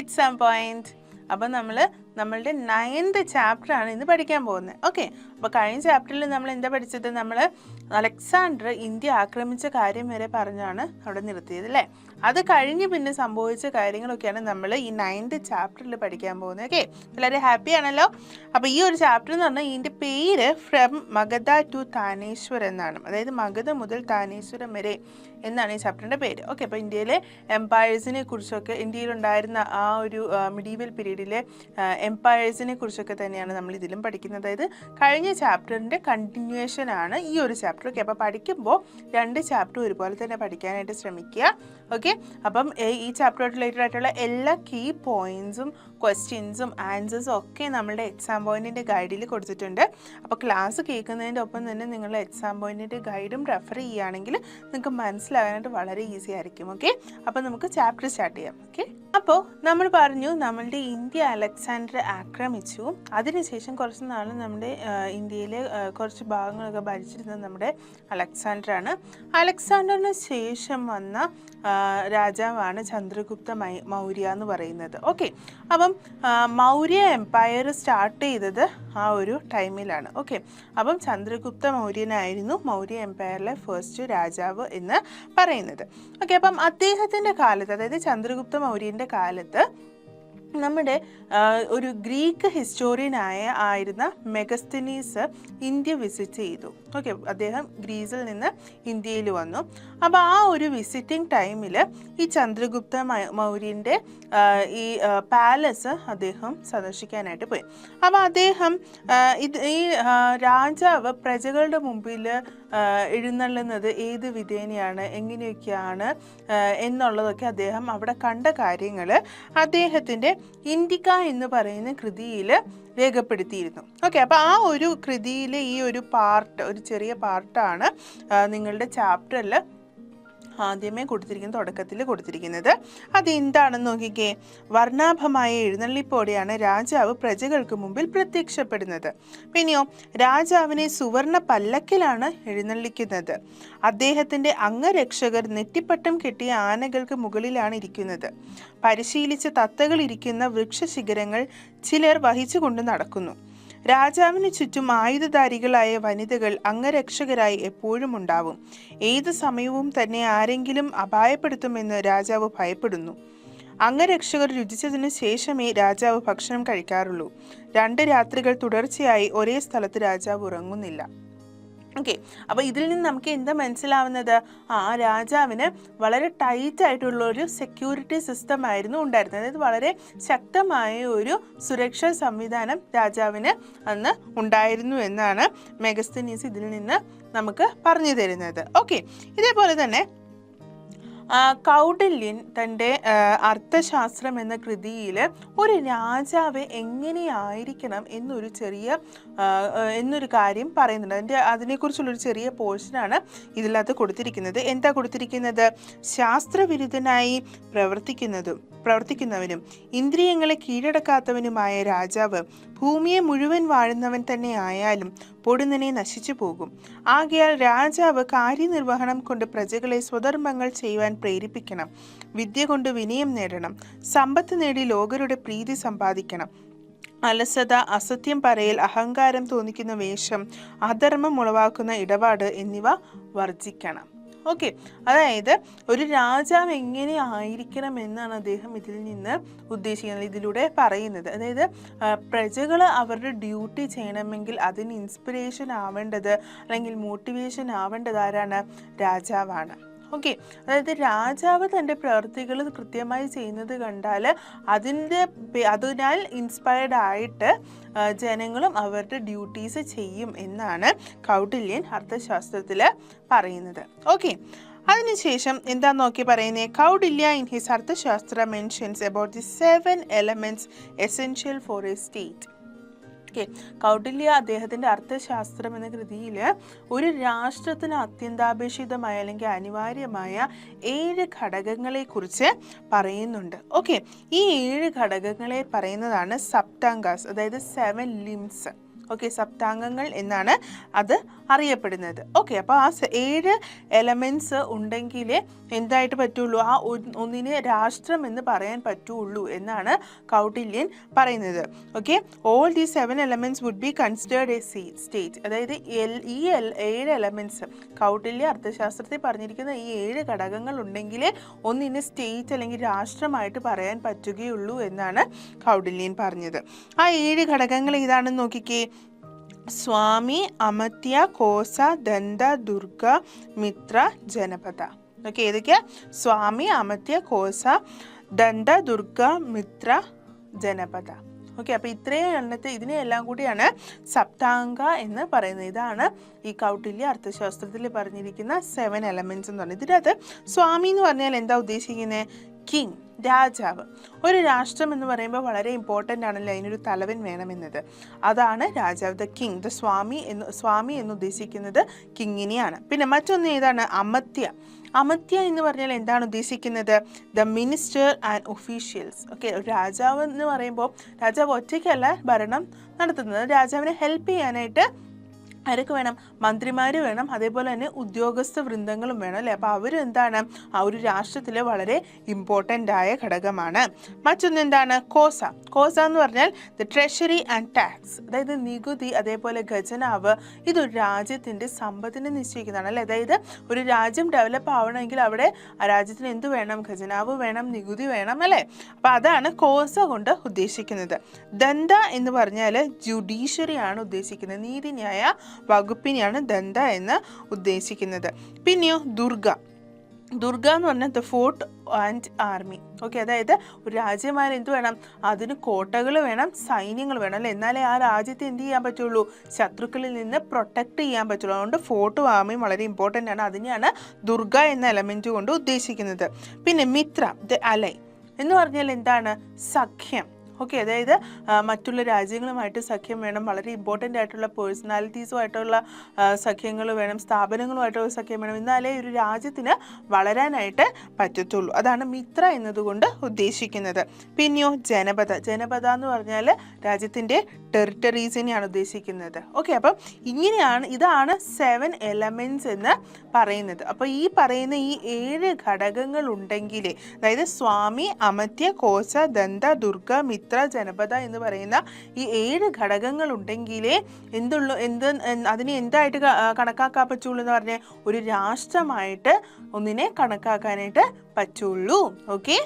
Exam point. അപ്പം നമ്മളുടെ 9th ചാപ്റ്ററാണ് ഇന്ന് പഠിക്കാൻ പോകുന്നത്. ഓക്കെ, അപ്പോൾ കഴിഞ്ഞ ചാപ്റ്ററിൽ നമ്മൾ എന്താ പഠിച്ചത്? നമ്മൾ അലക്സാണ്ടർ ഇന്ത്യ ആക്രമിച്ച കാര്യം വരെ പറഞ്ഞാണ് അവിടെ നിർത്തിയത് അല്ലേ? അത് കഴിഞ്ഞ് പിന്നെ സംഭവിച്ച കാര്യങ്ങളൊക്കെയാണ് നമ്മൾ ഈ 9th ചാപ്റ്ററിൽ പഠിക്കാൻ പോകുന്നത്. ഓക്കെ, വളരെ ഹാപ്പി ആണല്ലോ. അപ്പോൾ ഈ ഒരു ചാപ്റ്റർ എന്ന് പറഞ്ഞാൽ ഇതിൻ്റെ പേര് ഫ്രം മഗധ ടു താനേശ്വർ എന്നാണ്. അതായത് മഗധ മുതൽ താനേശ്വരം വരെ എന്നാണ് ഈ ചാപ്റ്ററിൻ്റെ പേര്. ഓക്കെ, അപ്പോൾ ഇന്ത്യയിലെ എംപയേഴ്സിനെ കുറിച്ചൊക്കെ, ഇന്ത്യയിലുണ്ടായിരുന്ന ആ ഒരു മിഡീവൽ പീരീഡിലെ എംപയേഴ്സിനെ കുറിച്ചൊക്കെ തന്നെയാണ് നമ്മൾ ഇതിലും പഠിക്കുന്നത്. അതായത് കഴിഞ്ഞ ചാപ്റ്ററിൻ്റെ കണ്ടിന്യൂവേഷൻ ആണ് ഈ ഒരു ചാപ്റ്റർ. ഓക്കെ, അപ്പോൾ പഠിക്കുമ്പോൾ 2 ചാപ്റ്റർ ഒരുപോലെ തന്നെ പഠിക്കാനായിട്ട് ശ്രമിക്കുക. ഓക്കെ, അപ്പം ഈ ചാപ്റ്ററോട് റിലേറ്റഡ് ആയിട്ടുള്ള എല്ലാ കീ പോയിൻറ്സും ക്വസ്റ്റ്യൻസും ആൻസേഴ്സും ഒക്കെ നമ്മളുടെ എക്സാം പോയിൻറ്റിൻ്റെ ഗൈഡിൽ കൊടുത്തിട്ടുണ്ട്. അപ്പോൾ ക്ലാസ് കേൾക്കുന്നതിൻ്റെ ഒപ്പം തന്നെ നിങ്ങളുടെ എക്സാം പോയിൻറ്റിൻ്റെ ഗൈഡും റെഫർ ചെയ്യുകയാണെങ്കിൽ നിങ്ങൾക്ക് മനസ്സിലാകാനായിട്ട് വളരെ ഈസി ആയിരിക്കും. ഓക്കെ, അപ്പോൾ നമുക്ക് ചാപ്റ്റർ സ്റ്റാർട്ട് ചെയ്യാം. ഓക്കെ, അപ്പോൾ നമ്മൾ പറഞ്ഞു നമ്മളുടെ ഇന്ത്യ അലക്സാണ്ടർ ആക്രമിച്ചു. അതിനുശേഷം കുറച്ച് നാൾ നമ്മുടെ ഇന്ത്യയിലെ കുറച്ച് ഭാഗങ്ങളൊക്കെ ഭരിച്ചിരുന്നത് നമ്മുടെ അലക്സാണ്ടറാണ്. അലക്സാണ്ടറിന് ശേഷം വന്ന രാജാവാണ് ചന്ദ്രഗുപ്ത മൗര്യ എന്ന് പറയുന്നത്. ഓക്കെ, അപ്പം മൗര്യ എംപയർ സ്റ്റാർട്ട് ചെയ്തത് ആ ഒരു ടൈമിലാണ്. ഓക്കെ, അപ്പം ചന്ദ്രഗുപ്ത മൗര്യനായിരുന്നു മൗര്യ എംപയറിലെ ഫസ്റ്റ് രാജാവ് എന്ന് പറയുന്നത്. ഓക്കെ, അപ്പം അദ്ദേഹത്തിൻ്റെ കാലത്ത്, അതായത് ചന്ദ്രഗുപ്ത മൗര്യൻ്റെ കാലത്ത് നമ്മുടെ ഒരു ഗ്രീക്ക് ആയിരുന്ന മെഗസ്തനീസ് ഇന്ത്യ വിസിറ്റ് ചെയ്തു. ഓക്കെ, അദ്ദേഹം ഗ്രീസിൽ നിന്ന് ഇന്ത്യയിൽ വന്നു. അപ്പോൾ ആ ഒരു വിസിറ്റിംഗ് ടൈമിൽ ഈ ചന്ദ്രഗുപ്ത മൗര്യൻ്റെ ഈ പാലസ് അദ്ദേഹം സന്ദർശിക്കാനായിട്ട് പോയി. അപ്പോൾ അദ്ദേഹം ഈ രാജാവ് പ്രജകളുടെ മുമ്പിൽ എഴുന്നള്ളുന്നത് ഏത് വിധേനയാണ്, എങ്ങനെയൊക്കെയാണ് എന്നുള്ളതൊക്കെ അദ്ദേഹം അവിടെ കണ്ട കാര്യങ്ങൾ അദ്ദേഹത്തിൻ്റെ ഇന്ത്യക്ക എന്ന് പറയുന്ന കൃതിയിൽ രേഖപ്പെടുത്തിയിരുന്നു. ഓക്കെ, അപ്പോൾ ആ ഒരു കൃതിയിലെ ഈ ഒരു പാർട്ട്, ഒരു ചെറിയ പാർട്ടാണ് നിങ്ങളുടെ ചാപ്റ്ററിൽ ആദ്യമേ കൊടുത്തിരിക്കുന്നത്, തുടക്കത്തിൽ കൊടുത്തിരിക്കുന്നത്. അതെന്താണെന്ന് നോക്കിക്കേ. വർണ്ണാഭമായ എഴുന്നള്ളിപ്പോടെയാണ് രാജാവ് പ്രജകൾക്ക് മുമ്പിൽ പ്രത്യക്ഷപ്പെടുന്നത്. പിന്നെയോ രാജാവിനെ സുവർണ പല്ലക്കിലാണ് എഴുന്നള്ളിക്കുന്നത്. അദ്ദേഹത്തിൻ്റെ അംഗരക്ഷകർ നെറ്റിപ്പട്ടം കെട്ടിയ ആനകൾക്ക് മുകളിലാണ് ഇരിക്കുന്നത്. പരിശീലിച്ച തത്തകൾ ഇരിക്കുന്ന വൃക്ഷശിഖരങ്ങൾ ചിലർ വഹിച്ചുകൊണ്ട് നടക്കുന്നു. രാജാവിന് ചുറ്റും ആയുധധാരികളായ വനിതകൾ അംഗരക്ഷകരായി എപ്പോഴും ഉണ്ടാവും. ഏത് സമയവും തന്നെ ആരെങ്കിലും അപായപ്പെടുത്തുമെന്ന് രാജാവ് ഭയപ്പെടുന്നു. അംഗരക്ഷകർ രുചിച്ചതിന് ശേഷമേ രാജാവ് ഭക്ഷണം കഴിക്കാറുള്ളൂ. 2 രാത്രികൾ തുടർച്ചയായി ഒരേ സ്ഥലത്ത് രാജാവ് ഉറങ്ങുന്നില്ല. ഓക്കെ, അപ്പോൾ ഇതിൽ നിന്ന് നമുക്ക് എന്താ മനസ്സിലാവുന്നത്? ആ രാജാവിന് വളരെ ടൈറ്റ് ആയിട്ടുള്ള ഒരു സെക്യൂരിറ്റി സിസ്റ്റം ആയിരുന്നു ഉണ്ടായിരുന്നത്. അതായത് വളരെ ശക്തമായ ഒരു സുരക്ഷാ സംവിധാനം രാജാവിന് അന്ന് ഉണ്ടായിരുന്നു എന്നാണ് മെഗസ്തനീസ് ഇതിൽ നിന്ന് നമുക്ക് പറഞ്ഞു തരുന്നത്. ഓക്കെ, ഇതേപോലെ തന്നെ കൗടില്യൻ തൻ്റെ അർത്ഥശാസ്ത്രം എന്ന കൃതിയിൽ ഒരു രാജാവ് എങ്ങനെയായിരിക്കണം എന്നൊരു കാര്യം പറയുന്നുണ്ട്. അതിനെക്കുറിച്ചുള്ളൊരു ചെറിയ പോർഷനാണ് ഇതിനകത്ത് കൊടുത്തിരിക്കുന്നത്. എന്താ കൊടുത്തിരിക്കുന്നത്? ശാസ്ത്രവിരുദ്ധനായി പ്രവർത്തിക്കുന്നവനും ഇന്ദ്രിയങ്ങളെ കീഴടക്കാത്തവനുമായ രാജാവ് ഭൂമിയെ മുഴുവൻ വാഴുന്നവൻ തന്നെ ആയാലും പൊടുന്നനെ നശിച്ചു പോകും. ആകയാൽ രാജാവ് കാര്യനിർവഹണം കൊണ്ട് പ്രജകളെ സ്വധർമ്മങ്ങൾ ചെയ്യുവാൻ പ്രേരിപ്പിക്കണം. വിദ്യ കൊണ്ട് വിനയം നേടണം. സമ്പത്ത് നേടി ലോകരുടെ പ്രീതി സമ്പാദിക്കണം. അലസത, അസത്യം പറയൽ, അഹങ്കാരം തോന്നിക്കുന്ന വേഷം, അധർമ്മം ഉളവാക്കുന്ന ഇടപാട് എന്നിവ വർജിക്കണം. ഓക്കെ, അതായത് ഒരു രാജാവ് എങ്ങനെ ആയിരിക്കണം എന്നാണ് അദ്ദേഹം ഇതിൽ നിന്ന് ഉദ്ദേശിക്കുന്നത്, ഇതിലൂടെ പറയുന്നത്. അതായത് പ്രജകൾ അവരുടെ ഡ്യൂട്ടി ചെയ്യണമെങ്കിൽ അതിന് ഇൻസ്പിറേഷൻ ആവേണ്ടത് അല്ലെങ്കിൽ മോട്ടിവേഷൻ ആവേണ്ടത് ആരാണ്? രാജാവാണ്. ഓക്കെ, അതായത് രാജാവ് തൻ്റെ പ്രവൃത്തികൾ കൃത്യമായി ചെയ്യുന്നത് കണ്ടാൽ അതിനാൽ ഇൻസ്പയർഡ് ആയിട്ട് ജനങ്ങളും അവരുടെ ഡ്യൂട്ടീസ് ചെയ്യും എന്നാണ് കൗടില്യൻ അർത്ഥശാസ്ത്രത്തിൽ പറയുന്നത്. ഓക്കെ, അതിനുശേഷം എന്താന്ന് നോക്കി പറയുന്നത്? Kautilya in his Arthashastra mentions about the 7 elements essential for a state. Okay, Kautilya അദ്ദേഹത്തിൻ്റെ അർത്ഥശാസ്ത്രം എന്ന കൃതിയിൽ ഒരു രാഷ്ട്രത്തിന് അത്യന്താപേക്ഷിതമായ അല്ലെങ്കിൽ അനിവാര്യമായ 7 ഘടകങ്ങളെക്കുറിച്ച് പറയുന്നുണ്ട്. ഓക്കെ, ഈ 7 ഘടകങ്ങളെ പറയുന്നതാണ് സപ്താംഗാസ്, അതായത് 7 limbs. ഓക്കെ, സപ്താംഗങ്ങൾ എന്നാണ് അത് അറിയപ്പെടുന്നത്. ഓക്കെ, അപ്പോൾ ആ 7 എലമെൻറ്റ്സ് ഉണ്ടെങ്കിലേ എന്തായിട്ട് പറ്റുള്ളൂ, ആ ഒന്നിനെ രാഷ്ട്രം എന്ന് പറയാൻ പറ്റുള്ളൂ എന്നാണ് കൗട്ടില്യൻ പറയുന്നത്. Okay, all the 7 elements would be considered a state. അതായത് ഈ 7 എലമെൻറ്റ്സ് കൗട്ടില്യ അർത്ഥശാസ്ത്രത്തിൽ പറഞ്ഞിരിക്കുന്ന ഈ 7 ഘടകങ്ങൾ ഉണ്ടെങ്കിലേ ഒന്നിനെ സ്റ്റേറ്റ് അല്ലെങ്കിൽ രാഷ്ട്രമായിട്ട് പറയാൻ പറ്റുകയുള്ളൂ എന്നാണ് കൗട്ടില്യൻ പറഞ്ഞത്. ആ 7 ഘടകങ്ങൾ ഏതാണെന്ന് നോക്കിക്കേ. സ്വാമി, അമത്യ, കോസ, ദന്ത, ദുർഗ, മിത്ര, ജനപദ. ഓക്കെ, ഏതൊക്കെയാ? സ്വാമി, അമത്യ, കോസ, ദന്ത, ദുർഗ, മിത്ര, ജനപദ. ഓക്കെ, അപ്പോൾ ഇത്രയും ഇതിനെല്ലാം കൂടിയാണ് സപ്താംഗ എന്ന് പറയുന്നത്. ഇതാണ് ഈ കൗട്ടില്യ അർത്ഥശാസ്ത്രത്തിൽ പറഞ്ഞിരിക്കുന്ന 7 എലമെൻറ്റ്സ് എന്ന് പറയുന്നത്. ഇതിനകത്ത് സ്വാമി എന്ന് പറഞ്ഞാൽ എന്താ ഉദ്ദേശിക്കുന്നത്? കിങ്, രാജാവ്. ഒരു രാഷ്ട്രം എന്ന് പറയുമ്പോൾ വളരെ ഇമ്പോർട്ടൻ്റ് ആണല്ലോ, അതിനൊരു തലവൻ വേണമെന്നത്. അതാണ് രാജാവ്, ദ കിങ്. ദ സ്വാമി എന്ന് ഉദ്ദേശിക്കുന്നത് കിങ്ങിനെയാണ്. പിന്നെ മറ്റൊന്ന് ഏതാണ്? അമത്യ. അമത്യ എന്ന് പറഞ്ഞാൽ എന്താണ് ഉദ്ദേശിക്കുന്നത്? The minister and officials. Okay, രാജാവ് എന്ന് പറയുമ്പോൾ രാജാവ് ഒറ്റയ്ക്കല്ല ഭരണം നടത്തുന്നത്. രാജാവിനെ ഹെൽപ്പ് ചെയ്യാനായിട്ട് ആരൊക്കെ വേണം? മന്ത്രിമാർ വേണം, അതേപോലെ തന്നെ ഉദ്യോഗസ്ഥ വൃന്ദങ്ങളും വേണം അല്ലേ. അപ്പോൾ അവരും എന്താണ്? ആ ഒരു രാഷ്ട്രത്തിലെ വളരെ ഇമ്പോർട്ടൻ്റ് ആയ ഘടകമാണ്. മറ്റൊന്ന് എന്താണ്? കോസ. കോസ എന്ന് പറഞ്ഞാൽ ദ ട്രഷറി ആൻഡ് ടാക്സ്. അതായത് നികുതി, അതേപോലെ ഖജനാവ്. ഇതൊരു രാജ്യത്തിൻ്റെ സമ്പത്തിനെ നിശ്ചയിക്കുന്നതാണ് അല്ലേ. അതായത് ഒരു രാജ്യം ഡെവലപ്പ് ആവണമെങ്കിൽ അവിടെ ആ രാജ്യത്തിന് എന്ത് വേണം? ഖജനാവ് വേണം, നികുതി വേണം അല്ലേ. അപ്പോൾ അതാണ് കോസ കൊണ്ട് ഉദ്ദേശിക്കുന്നത്. ദന്ത എന്ന് പറഞ്ഞാൽ ജുഡീഷ്യറി ആണ് ഉദ്ദേശിക്കുന്നത്. നീതിന്യായ വകുപ്പിനെയാണ് ദന്ത എന്ന് ഉദ്ദേശിക്കുന്നത്. പിന്നെയോ ദുർഗ. ദുർഗ എന്ന് പറഞ്ഞാൽ the fort and army. Okay, അതായത് ഒരു രാജ്യമായ എന്ത് വേണം? അതിന് കോട്ടകൾ വേണം, സൈന്യങ്ങൾ വേണം അല്ലേ. എന്നാലേ ആ രാജ്യത്തെ എന്ത് ചെയ്യാൻ പറ്റുള്ളൂ? ശത്രുക്കളിൽ നിന്ന് പ്രൊട്ടക്ട് ചെയ്യാൻ പറ്റുള്ളൂ. അതുകൊണ്ട് ഫോർട്ടും ആർമിയും വളരെ ഇമ്പോർട്ടൻ്റ് ആണ്. അതിനെയാണ് ദുർഗ എന്ന എലമെൻറ്റ് കൊണ്ട് ഉദ്ദേശിക്കുന്നത്. പിന്നെ മിത്ര, ദ അലൈ എന്ന് പറഞ്ഞാൽ എന്താണ്? സഖ്യം. ഓക്കെ, അതായത് മറ്റുള്ള രാജ്യങ്ങളുമായിട്ട് സഖ്യം വേണം, വളരെ ഇമ്പോർട്ടൻ്റ് ആയിട്ടുള്ള പേഴ്സണാലിറ്റീസുമായിട്ടുള്ള സഖ്യങ്ങൾ വേണം, സ്ഥാപനങ്ങളുമായിട്ടുള്ള സഖ്യം വേണം, എന്നാലേ ഒരു രാജ്യത്തിന് വളരാനായിട്ട് പറ്റത്തുള്ളൂ. അതാണ് മിത്ര എന്നതുകൊണ്ട് ഉദ്ദേശിക്കുന്നത്. പിന്നെയോ ജനപദ. ജനപദ എന്ന് പറഞ്ഞാൽ രാജ്യത്തിൻ്റെ ടെറിട്ടറീസിനെയാണ് ഉദ്ദേശിക്കുന്നത്. ഓക്കെ, അപ്പം ഇതാണ് 7 എലമെൻറ്റ്സ് എന്ന് പറയുന്നത്. അപ്പോൾ ഈ പറയുന്ന ഈ 7 ഘടകങ്ങൾ ഉണ്ടെങ്കിലേ, അതായത് സ്വാമി, അമത്യ, കോസ, ദന്ത, ദുർഗ, മിത്ര, ജനപദ എന്ന് പറയുന്ന ഈ 7 ഘടകങ്ങൾ ഉണ്ടെങ്കിലേ അതിനെ എന്തായിട്ട് കണക്കാക്കാൻ പറ്റുള്ളൂ എന്ന് പറഞ്ഞാൽ ഒരു രാഷ്ട്രമായിട്ട് ഒന്നിനെ കണക്കാക്കാനായിട്ട് പറ്റുള്ളൂ. ഓക്കെ,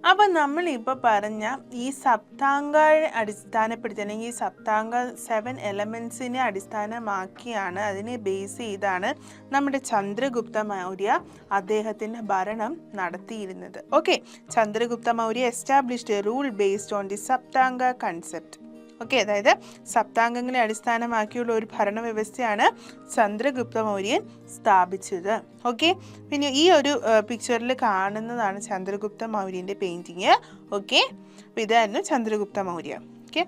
അപ്പം നമ്മളിപ്പോൾ പറഞ്ഞ ഈ സപ്താംഗ അടിസ്ഥാനപ്പെടുത്തി, അല്ലെങ്കിൽ ഈ സപ്താംഗ 7 എലമെൻസിനെ അടിസ്ഥാനമാക്കിയാണ്, അതിനെ ബേസ് ചെയ്താണ് നമ്മുടെ ചന്ദ്രഗുപ്ത മൗര്യ അദ്ദേഹത്തിൻ്റെ ഭരണം നടത്തിയിരുന്നത്. Okay, Chandragupta Maurya established a rule based on the Saptanga concept. Okay, അതായത് സപ്താംഗങ്ങളെ അടിസ്ഥാനമാക്കിയുള്ള ഒരു ഭരണവ്യവസ്ഥയാണ് ചന്ദ്രഗുപ്ത മൗര്യൻ സ്ഥാപിച്ചത്. ഓക്കെ, പിന്നെ ഈ ഒരു പിക്ചറിൽ കാണുന്നതാണ് ചന്ദ്രഗുപ്ത മൗര്യൻ്റെ പെയിൻറ്റിങ്. ഓക്കെ, അപ്പോൾ ഇതായിരുന്നു Chandragupta Maurya. Okay,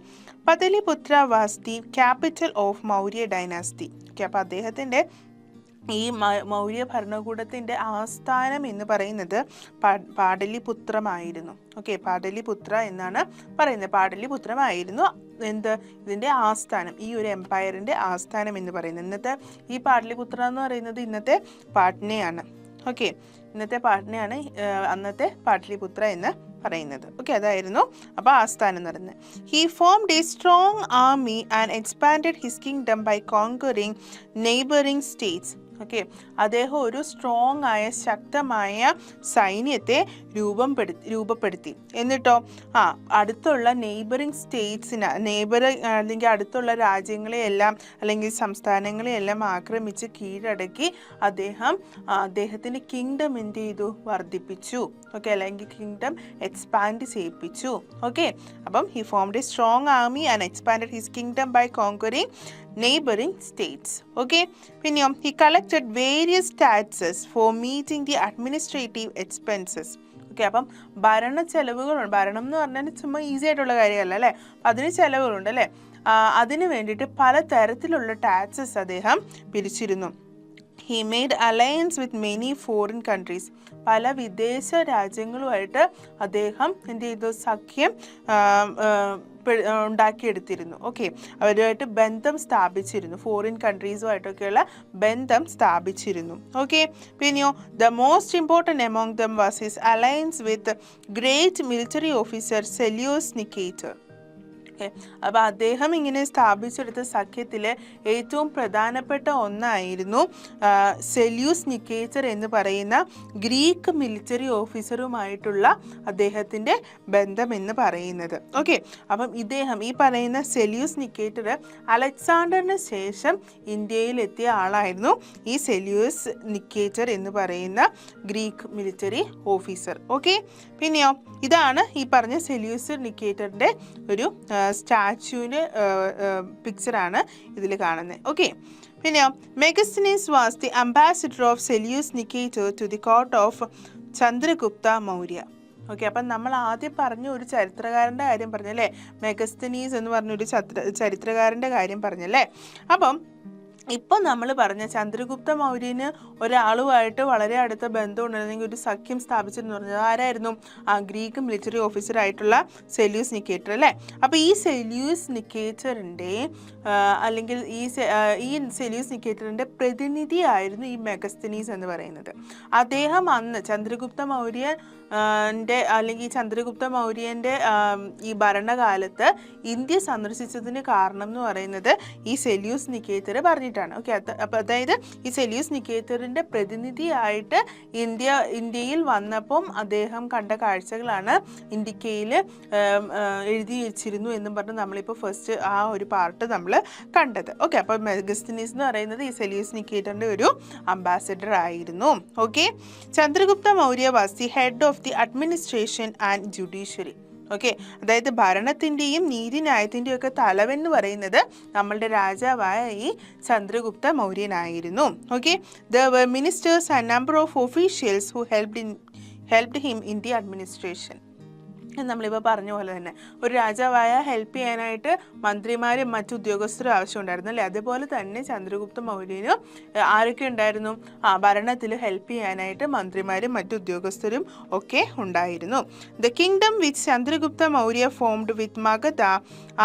Pataliputra was the capital of Maurya dynasty. Okay, അപ്പോൾ അദ്ദേഹത്തിൻ്റെ ഈ മൗര്യ ഭരണകൂടത്തിൻ്റെ ആസ്ഥാനം എന്ന് പറയുന്നത് പാടലിപുത്രമായിരുന്നു. ഓക്കെ, പാടലിപുത്ര എന്നാണ് പറയുന്നത്. പാടലിപുത്രമായിരുന്നു ഇതിൻ്റെ ആസ്ഥാനം, ഈ ഒരു എംപയറിൻ്റെ ആസ്ഥാനം എന്ന് പറയുന്നത്. ഇന്നത്തെ ഈ പാടലിപുത്ര എന്ന് പറയുന്നത് ഇന്നത്തെ പാട്നയാണ്. ഓക്കെ, ഇന്നത്തെ പാട്നയാണ് അന്നത്തെ പാടലിപുത്ര എന്ന് പറയുന്നത്. ഓക്കെ, അതായിരുന്നു അപ്പോൾ ആസ്ഥാനം എന്ന് പറയുന്നത്. He formed a strong army and expanded his kingdom by conquering neighbouring states. Okay, അദ്ദേഹം ഒരു സ്ട്രോങ് ആയ ശക്തമായ സൈന്യത്തെ രൂപപ്പെടുത്തി. എന്നിട്ടോ അടുത്തുള്ള നെയ്ബറിംഗ് സ്റ്റേറ്റ്സിന് അല്ലെങ്കിൽ അടുത്തുള്ള രാജ്യങ്ങളെയെല്ലാം അല്ലെങ്കിൽ സംസ്ഥാനങ്ങളെയെല്ലാം ആക്രമിച്ച് കീഴടക്കി അദ്ദേഹത്തിൻ്റെ കിങ്ഡം എന്ത് ചെയ്തു? വർദ്ധിപ്പിച്ചു. ഓക്കെ, അല്ലെങ്കിൽ കിങ്ഡം എക്സ്പാൻഡ് ചെയ്യിപ്പിച്ചു. ഓക്കെ, അപ്പം he formed a strong army and expanded his kingdom by conquering neighbouring states. Okay, പിന്നെയോ he collected various taxes for meeting the administrative expenses. Okay, അപ്പം ഭരണ ചെലവുകളുണ്ട്. ഭരണം എന്ന് പറഞ്ഞാൽ ചുമ്മാ ഈസി ആയിട്ടുള്ള കാര്യമല്ല അല്ലേ. അതിന് ചെലവുകളുണ്ട് അല്ലേ. അതിന് വേണ്ടിയിട്ട് പല തരത്തിലുള്ള ടാക്സസ് അദ്ദേഹം പിരിച്ചിരുന്നു. He made alliance with many foreign countries. പല വിദേശ രാജ്യങ്ങളുമായിട്ട് അദ്ദേഹം എന്ത് ചെയ്തു, സഖ്യം ഉണ്ടാക്കിയെടുത്തിരുന്നു. ഓക്കെ, അവരുമായിട്ട് ബന്ധം സ്ഥാപിച്ചിരുന്നു, ഫോറിൻ കൺട്രീസുമായിട്ടൊക്കെയുള്ള ബന്ധം സ്ഥാപിച്ചിരുന്നു. ഓക്കെ, പിന്നെയോ the most important among them was his alliance with great military officer Seleucus Nicator. അപ്പോൾ അദ്ദേഹം ഇങ്ങനെ സ്ഥാപിച്ചെടുത്ത സഖ്യത്തിൽ ഏറ്റവും പ്രധാനപ്പെട്ട ഒന്നായിരുന്നു സെല്യൂസ് നിക്കേറ്റർ എന്ന് പറയുന്ന ഗ്രീക്ക് മിലിറ്ററി ഓഫീസറുമായിട്ടുള്ള അദ്ദേഹത്തിൻ്റെ ബന്ധം എന്ന് പറയുന്നത്. ഓക്കെ, അപ്പം ഇദ്ദേഹം ഈ പറയുന്ന സെല്യൂസ് നിക്കേറ്റർ അലക്സാണ്ടറിന് ശേഷം ഇന്ത്യയിലെത്തിയ ആളായിരുന്നു ഈ സെല്യൂസ് നിക്കേറ്റർ എന്ന് പറയുന്ന ഗ്രീക്ക് മിലിറ്ററി ഓഫീസർ. ഓക്കെ, പിന്നെയോ ഇതാണ് ഈ പറഞ്ഞ സെല്യൂസ് നിക്കേറ്ററിൻ്റെ ഒരു സ്റ്റാച്യൂവിൻ്റെ പിക്ചറാണ് ഇതിൽ കാണുന്നത്. ഓക്കെ, പിന്നെ Megasthenes was the ambassador of Seleucus Nicator to the court of Chandragupta Maurya. Okay, അപ്പം നമ്മൾ ആദ്യം പറഞ്ഞ ഒരു ചരിത്രകാരൻ്റെ കാര്യം പറഞ്ഞല്ലേ, മെഗസ്തനീസ് എന്ന് പറഞ്ഞൊരു ചരിത്രകാരൻ്റെ കാര്യം പറഞ്ഞല്ലേ. അപ്പം ഇപ്പം നമ്മൾ പറഞ്ഞ ചന്ദ്രഗുപ്ത മൗര്യന് ഒരാളുമായിട്ട് വളരെ അടുത്ത ബന്ധം ഉണ്ടായിരുന്നെങ്കിൽ ഒരു സഖ്യം സ്ഥാപിച്ചെന്ന് പറഞ്ഞത് ആരായിരുന്നു? ആ ഗ്രീക്ക് മിലിറ്ററി ഓഫീസറായിട്ടുള്ള സെല്യൂസ് നിക്കേറ്റർ അല്ലേ. അപ്പോൾ ഈ സെല്യൂസ് നിക്കേറ്ററിൻ്റെ അല്ലെങ്കിൽ ഈ സെല്യൂസ് നിക്കേറ്ററിൻ്റെ പ്രതിനിധിയായിരുന്നു ഈ മെഗസ്തനീസ് എന്ന് പറയുന്നത്. അദ്ദേഹം അന്ന് ചന്ദ്രഗുപ്ത മൗര്യൻ്റെ അല്ലെങ്കിൽ ചന്ദ്രഗുപ്ത മൗര്യൻ്റെ ഈ ഭരണകാലത്ത് ഇന്ത്യ സന്ദർശിച്ചതിന് കാരണം എന്ന് പറയുന്നത് ഈ സെല്യൂസ് നിക്കേറ്റർ പറഞ്ഞിട്ടാണ്. ഓക്കെ, അപ്പോൾ അതായത് ഈ സെല്യൂസ് നിക്കേറ്ററിൻ്റെ പ്രതിനിധിയായിട്ട് ഇന്ത്യയിൽ വന്നപ്പം അദ്ദേഹം കണ്ട കാഴ്ചകളാണ് ഇന്ത്യക്കയിൽ എഴുതി വെച്ചിരുന്നു എന്നും പറഞ്ഞ് നമ്മളിപ്പോൾ ഫസ്റ്റ് ആ ഒരു പാർട്ട് നമ്മൾ കണ്ടത്. ഓക്കെ, അപ്പോൾ മെഗസ്തനീസ് എന്ന് പറയുന്നത് ഈ സെല്യൂസ് നിക്കേറ്ററിൻ്റെ ഒരു അംബാസിഡർ ആയിരുന്നു. Okay, Chandragupta Maurya was the head of the administration and judiciary. Okay, അതായത് ഭരണത്തിൻ്റെയും നീതിന്യായത്തിൻ്റെയും ഒക്കെ തലവെന്ന് പറയുന്നത് നമ്മളുടെ രാജാവായ ഈ ചന്ദ്രഗുപ്ത മൗര്യനായിരുന്നു. Okay, there were ministers and number of officials who helped him in the administration. നമ്മളിപ്പോൾ പറഞ്ഞ പോലെ തന്നെ ഒരു രാജാവായ ഹെൽപ്പ് ചെയ്യാനായിട്ട് മന്ത്രിമാരും മറ്റു ഉദ്യോഗസ്ഥരും ആവശ്യമുണ്ടായിരുന്നു അല്ലേ. അതേപോലെ തന്നെ ചന്ദ്രഗുപ്ത മൗര്യന് ആരൊക്കെ ഉണ്ടായിരുന്നു? ഭരണത്തിൽ ഹെൽപ്പ് ചെയ്യാനായിട്ട് മന്ത്രിമാരും മറ്റു ഉദ്യോഗസ്ഥരും ഒക്കെ ഉണ്ടായിരുന്നു. The kingdom which Chandragupta Maurya formed with Magadha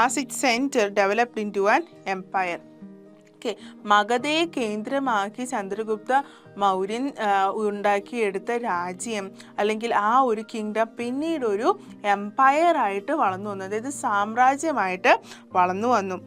as its centre developed into an empire. Okay, മഗധയെ കേന്ദ്രമാക്കി ചന്ദ്രഗുപ്ത മൗര്യൻ ഉണ്ടാക്കിയെടുത്ത രാജ്യം അല്ലെങ്കിൽ ആ ഒരു കിങ്ഡം പിന്നീട് ഒരു എംപയർ ആയിട്ട് വളർന്നു വന്നു, അതായത് സാമ്രാജ്യമായിട്ട് വളർന്നു വന്നു.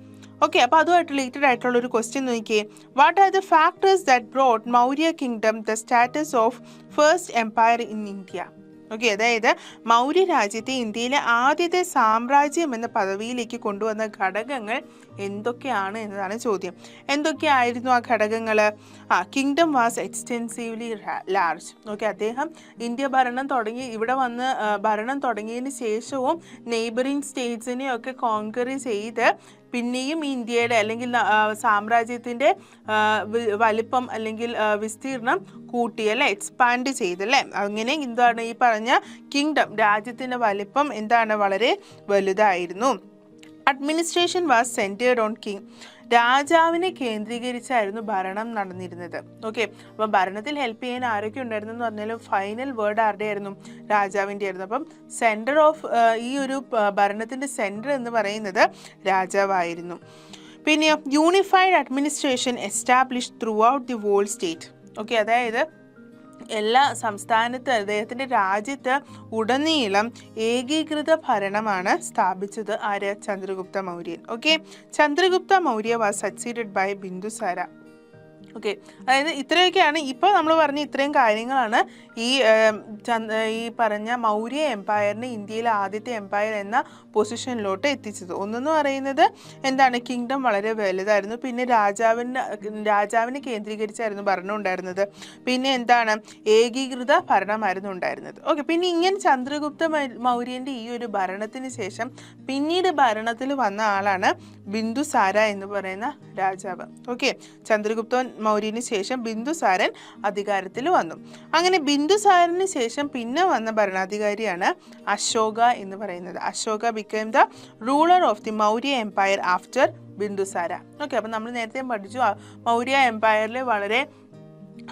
ഓക്കെ, അപ്പോൾ അതുമായിട്ട് റിലേറ്റഡ് ആയിട്ടുള്ള ഒരു ക്വസ്റ്റ്യൻ നോക്കിയേ. What are the factors that brought Maurya kingdom the status of first empire in India? Okay, അതായത് മൗര്യ രാജ്യത്തെ ഇന്ത്യയിലെ ആദ്യത്തെ സാമ്രാജ്യം എന്ന പദവിയിലേക്ക് കൊണ്ടുവന്ന ഘടകങ്ങൾ എന്തൊക്കെയാണ് എന്നതാണ് ചോദ്യം. എന്തൊക്കെയായിരുന്നു ആ ഘടകങ്ങൾ? Kingdom was extensively large. Okay, അദ്ദേഹം ഇന്ത്യ ഭരണം തുടങ്ങി ഇവിടെ വന്ന് ഭരണം തുടങ്ങിയതിന് ശേഷവും നെയ്ബറിങ് സ്റ്റേറ്റ്സിനെയൊക്കെ കോൺകർ ചെയ്ത് പിന്നെയും ഇന്ത്യയുടെ അല്ലെങ്കിൽ സാമ്രാജ്യത്തിൻ്റെ വലിപ്പം അല്ലെങ്കിൽ വിസ്തീർണം കൂട്ടിയല്ലേ, എക്സ്പാൻഡ് ചെയ്തല്ലേ. അങ്ങനെ എന്താണ് ഈ പറഞ്ഞ കിങ്ഡം രാജ്യത്തിൻ്റെ വലിപ്പം എന്താണ്, വളരെ വലുതായിരുന്നു. Administration was centred on king. രാജാവിനെ കേന്ദ്രീകരിച്ചായിരുന്നു ഭരണം നടന്നിരുന്നത്. ഓക്കെ, അപ്പം ഭരണത്തിൽ ഹെൽപ്പ് ചെയ്യാൻ ആരൊക്കെ ഉണ്ടായിരുന്നു എന്ന് പറഞ്ഞാലും ഫൈനൽ വേർഡ് ആരുടെ ആയിരുന്നു? രാജാവിൻ്റെ ആയിരുന്നു. അപ്പം സെൻറ്റർ ഓഫ് ഈ ഒരു ഭരണത്തിൻ്റെ സെൻറ്റർ എന്ന് പറയുന്നത് രാജാവായിരുന്നു. പിന്നെ unified administration establish throughout the whole state. Okay, അതായത് എല്ലാ സംസ്ഥാനത്ത് അദ്ദേഹത്തിൻ്റെ രാജ്യത്ത് ഉടനീളം ഏകീകൃത ഭരണമാണ് സ്ഥാപിച്ചത് ആര്? Chandragupta Mauryan. Okay, Chandragupta Maurya was succeeded by Bindusara. Okay, അതായത് ഇത്രയൊക്കെയാണ് ഇപ്പോൾ നമ്മൾ പറഞ്ഞ ഇത്രയും കാര്യങ്ങളാണ് ഈ പറഞ്ഞ മൗര്യ എംപയറിനെ ഇന്ത്യയിലെ ആദ്യത്തെ എംപയർ എന്ന പൊസിഷനിലോട്ട് എത്തിച്ചത്. ഒന്നെന്ന് പറയുന്നത് എന്താണ്, കിങ്ഡം വളരെ വലുതായിരുന്നു. പിന്നെ രാജാവിനെ കേന്ദ്രീകരിച്ചായിരുന്നു ഭരണം ഉണ്ടായിരുന്നത്. പിന്നെ എന്താണ്, ഏകീകൃത ഭരണമായിരുന്നു ഉണ്ടായിരുന്നത്. ഓക്കെ, പിന്നെ ഇങ്ങനെ ചന്ദ്രഗുപ്ത മൗര്യൻ്റെ ഈ ഒരു ഭരണത്തിന് ശേഷം പിന്നീട് ഭരണത്തിൽ വന്ന ആളാണ് ബിന്ദുസാര എന്ന് പറയുന്ന രാജാവ്. ഓക്കെ, ചന്ദ്രഗുപ്ത മൗര്യന് ശേഷം ബിന്ദുസാരൻ അധികാരത്തിൽ വന്നു. അങ്ങനെ ബിന്ദുസാരന് ശേഷം പിന്നെ വന്ന ഭരണാധികാരിയാണ് അശോക എന്ന് പറയുന്നത്. Ashoka became the ruler of the Maurya Empire after Bindusara. Okay, അപ്പം നമ്മൾ നേരത്തെ പഠിച്ചു മൗര്യ എംപയറിൽ വളരെ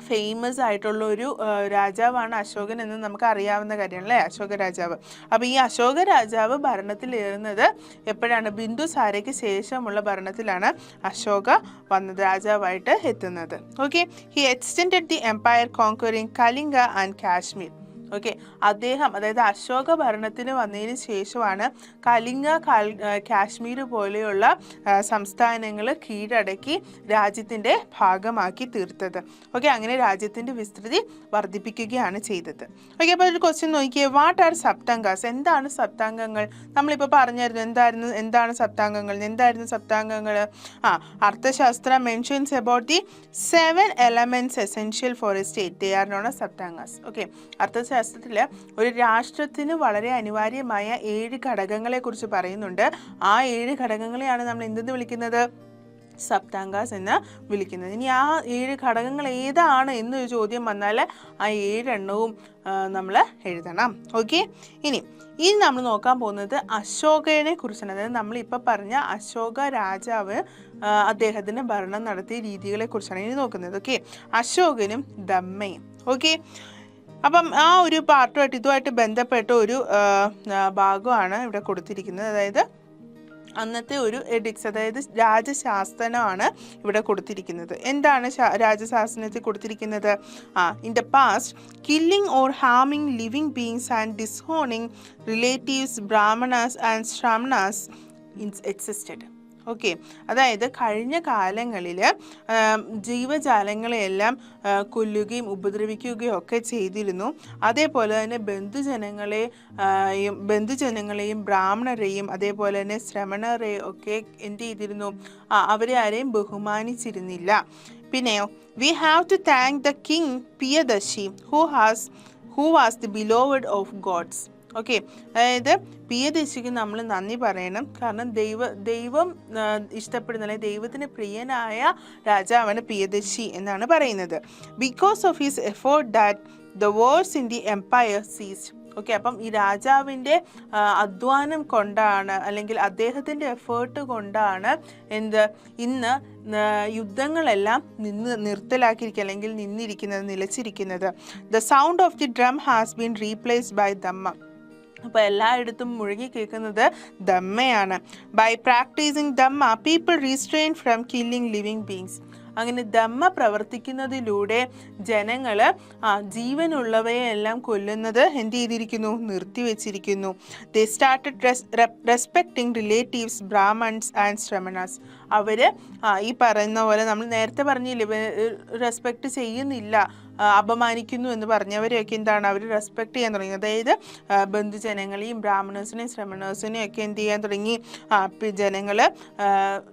ഫേമസ് ആയിട്ടുള്ള ഒരു രാജാവാണ് അശോകൻ എന്ന് നമുക്ക് അറിയാവുന്ന കാര്യമാണ് അല്ലേ, അശോക രാജാവ്. അപ്പോൾ ഈ അശോക രാജാവ് ഭരണത്തിലേറുന്നത് എപ്പോഴാണ്? ബിന്ദുസാരയ്ക്ക് ശേഷമുള്ള ഭരണത്തിലാണ് അശോക വന്നത്, രാജാവായിട്ട് എത്തുന്നത്. Okay, he extended the empire conquering Kalinga and Kashmir. Okay, അദ്ദേഹം അതായത് അശോക ഭരണത്തിന് വന്നതിന് ശേഷമാണ് കലിംഗ, കാശ്മീർ പോലെയുള്ള സംസ്ഥാനങ്ങൾ കീഴടക്കി രാജ്യത്തിൻ്റെ ഭാഗമാക്കി തീർത്തത്. ഓക്കെ, അങ്ങനെ രാജ്യത്തിൻ്റെ വിസ്തൃതി വർദ്ധിപ്പിക്കുകയാണ് ചെയ്തത്. ഓക്കെ, അപ്പോൾ ഒരു ക്വസ്റ്റ്യൻ നോക്കിയേ, വാട്ട് ആർ സപ്താംഗാസ്? എന്താണ് സപ്താംഗങ്ങൾ? നമ്മളിപ്പോൾ പറഞ്ഞായിരുന്നു എന്താണ് സപ്താംഗങ്ങൾ. Arthashastra mentions about the 7 elements essential for a state. They are known as Saptangas. Okay, അർത്ഥശാസ്ത്രത്തിൽ ഒരു രാഷ്ട്രത്തിന് വളരെ അനിവാര്യമായ 7 ഘടകങ്ങളെ കുറിച്ച് പറയുന്നുണ്ട്. ആ 7 ഘടകങ്ങളെയാണ് നമ്മൾ എന്തെന്ന് വിളിക്കുന്നത്? സപ്താംഗാസ് എന്ന് വിളിക്കുന്നത്. ഇനി ആ 7 ഘടകങ്ങൾ ഏതാണ് എന്നൊരു ചോദ്യം വന്നാൽ ആ 7 എണ്ണവും നമ്മൾ എഴുതണം. ഓക്കെ, ഇനി നമ്മൾ നോക്കാൻ പോകുന്നത് അശോകനെ കുറിച്ചാണ്. അതായത് നമ്മളിപ്പോൾ പറഞ്ഞ അശോക രാജാവ് അദ്ദേഹത്തിന് ഭരണം നടത്തിയ രീതികളെ കുറിച്ചാണ് ഇനി നോക്കുന്നത്. ഓക്കെ, അശോകനും ദമ്മയും. ഓക്കെ, അപ്പം ആ ഒരു പാർട്ടുമായിട്ട് ഇതുമായിട്ട് ബന്ധപ്പെട്ട ഒരു ഭാഗമാണ് ഇവിടെ കൊടുത്തിരിക്കുന്നത്. അതായത് അന്നത്തെ ഒരു എഡിക്സ്, അതായത് രാജശാസനമാണ് ഇവിടെ കൊടുത്തിരിക്കുന്നത്. എന്താണ് രാജശാസനത്തിൽ കൊടുത്തിരിക്കുന്നത്? In the past killing or harming living beings and dishonouring relatives Brahmanas and Shramanas existed. Okay, അതായത് കഴിഞ്ഞ കാലങ്ങളിൽ ജീവജാലങ്ങളെയെല്ലാം കൊല്ലുകയും ഉപദ്രവിക്കുകയും ഒക്കെ ചെയ്തിരുന്നു. അതേപോലെ തന്നെ ബന്ധുജനങ്ങളെയും ബ്രാഹ്മണരെയും അതേപോലെ തന്നെ ശ്രമണരെയും ഒക്കെ എന്ത് ചെയ്തിരുന്നു? അവരെ ആരെയും ബഹുമാനിച്ചിരുന്നില്ല. പിന്നെയോ, we have to thank the king Piyadasi who was the beloved of gods. Okay, അതായത് പിയദശിക്ക് നമ്മൾ നന്ദി പറയണം. കാരണം ദൈവം ഇഷ്ടപ്പെടുന്ന അല്ലെങ്കിൽ ദൈവത്തിന് പ്രിയനായ രാജാവാണ് പിയദശി എന്നാണ് പറയുന്നത്. Because of his effort that the wars in the empire ceased. Okay, അപ്പം ഈ രാജാവിൻ്റെ അധ്വാനം കൊണ്ടാണ് അല്ലെങ്കിൽ അദ്ദേഹത്തിൻ്റെ എഫേർട്ട് കൊണ്ടാണ് ഇന്ന് യുദ്ധങ്ങളെല്ലാം നിർത്തലാക്കിയിരിക്കുക അല്ലെങ്കിൽ നിലച്ചിരിക്കുന്നത്. The sound of the drum has been replaced by Dhamma. അപ്പോൾ എല്ലായിടത്തും മുഴുകി കേൾക്കുന്നത് ദമ്മയാണ്. By practising Dhamma people restrain from killing living beings. അങ്ങനെ ദമ്മ പ്രവർത്തിക്കുന്നതിലൂടെ ജനങ്ങൾ ജീവനുള്ളവയെല്ലാം കൊല്ലുന്നത് എന്ത് ചെയ്തിരിക്കുന്നു? നിർത്തിവെച്ചിരിക്കുന്നു. They started respecting relatives Brahmins and Shramanas. അവർ ഈ പറയുന്ന പോലെ നമ്മൾ നേരത്തെ പറഞ്ഞില്ലേ, റെസ്പെക്റ്റ് ചെയ്യുന്നില്ല, അപമാനിക്കുന്നു എന്ന് പറഞ്ഞവരെയൊക്കെ എന്താണ് അവർ റെസ്പെക്റ്റ് ചെയ്യാൻ തുടങ്ങി. അതായത് ബന്ധുജനങ്ങളെയും ബ്രാഹ്മണേഴ്സിനെയും ശ്രമണേഴ്സിനെയും ഒക്കെ എന്ത് ചെയ്യാൻ തുടങ്ങി? ജനങ്ങൾ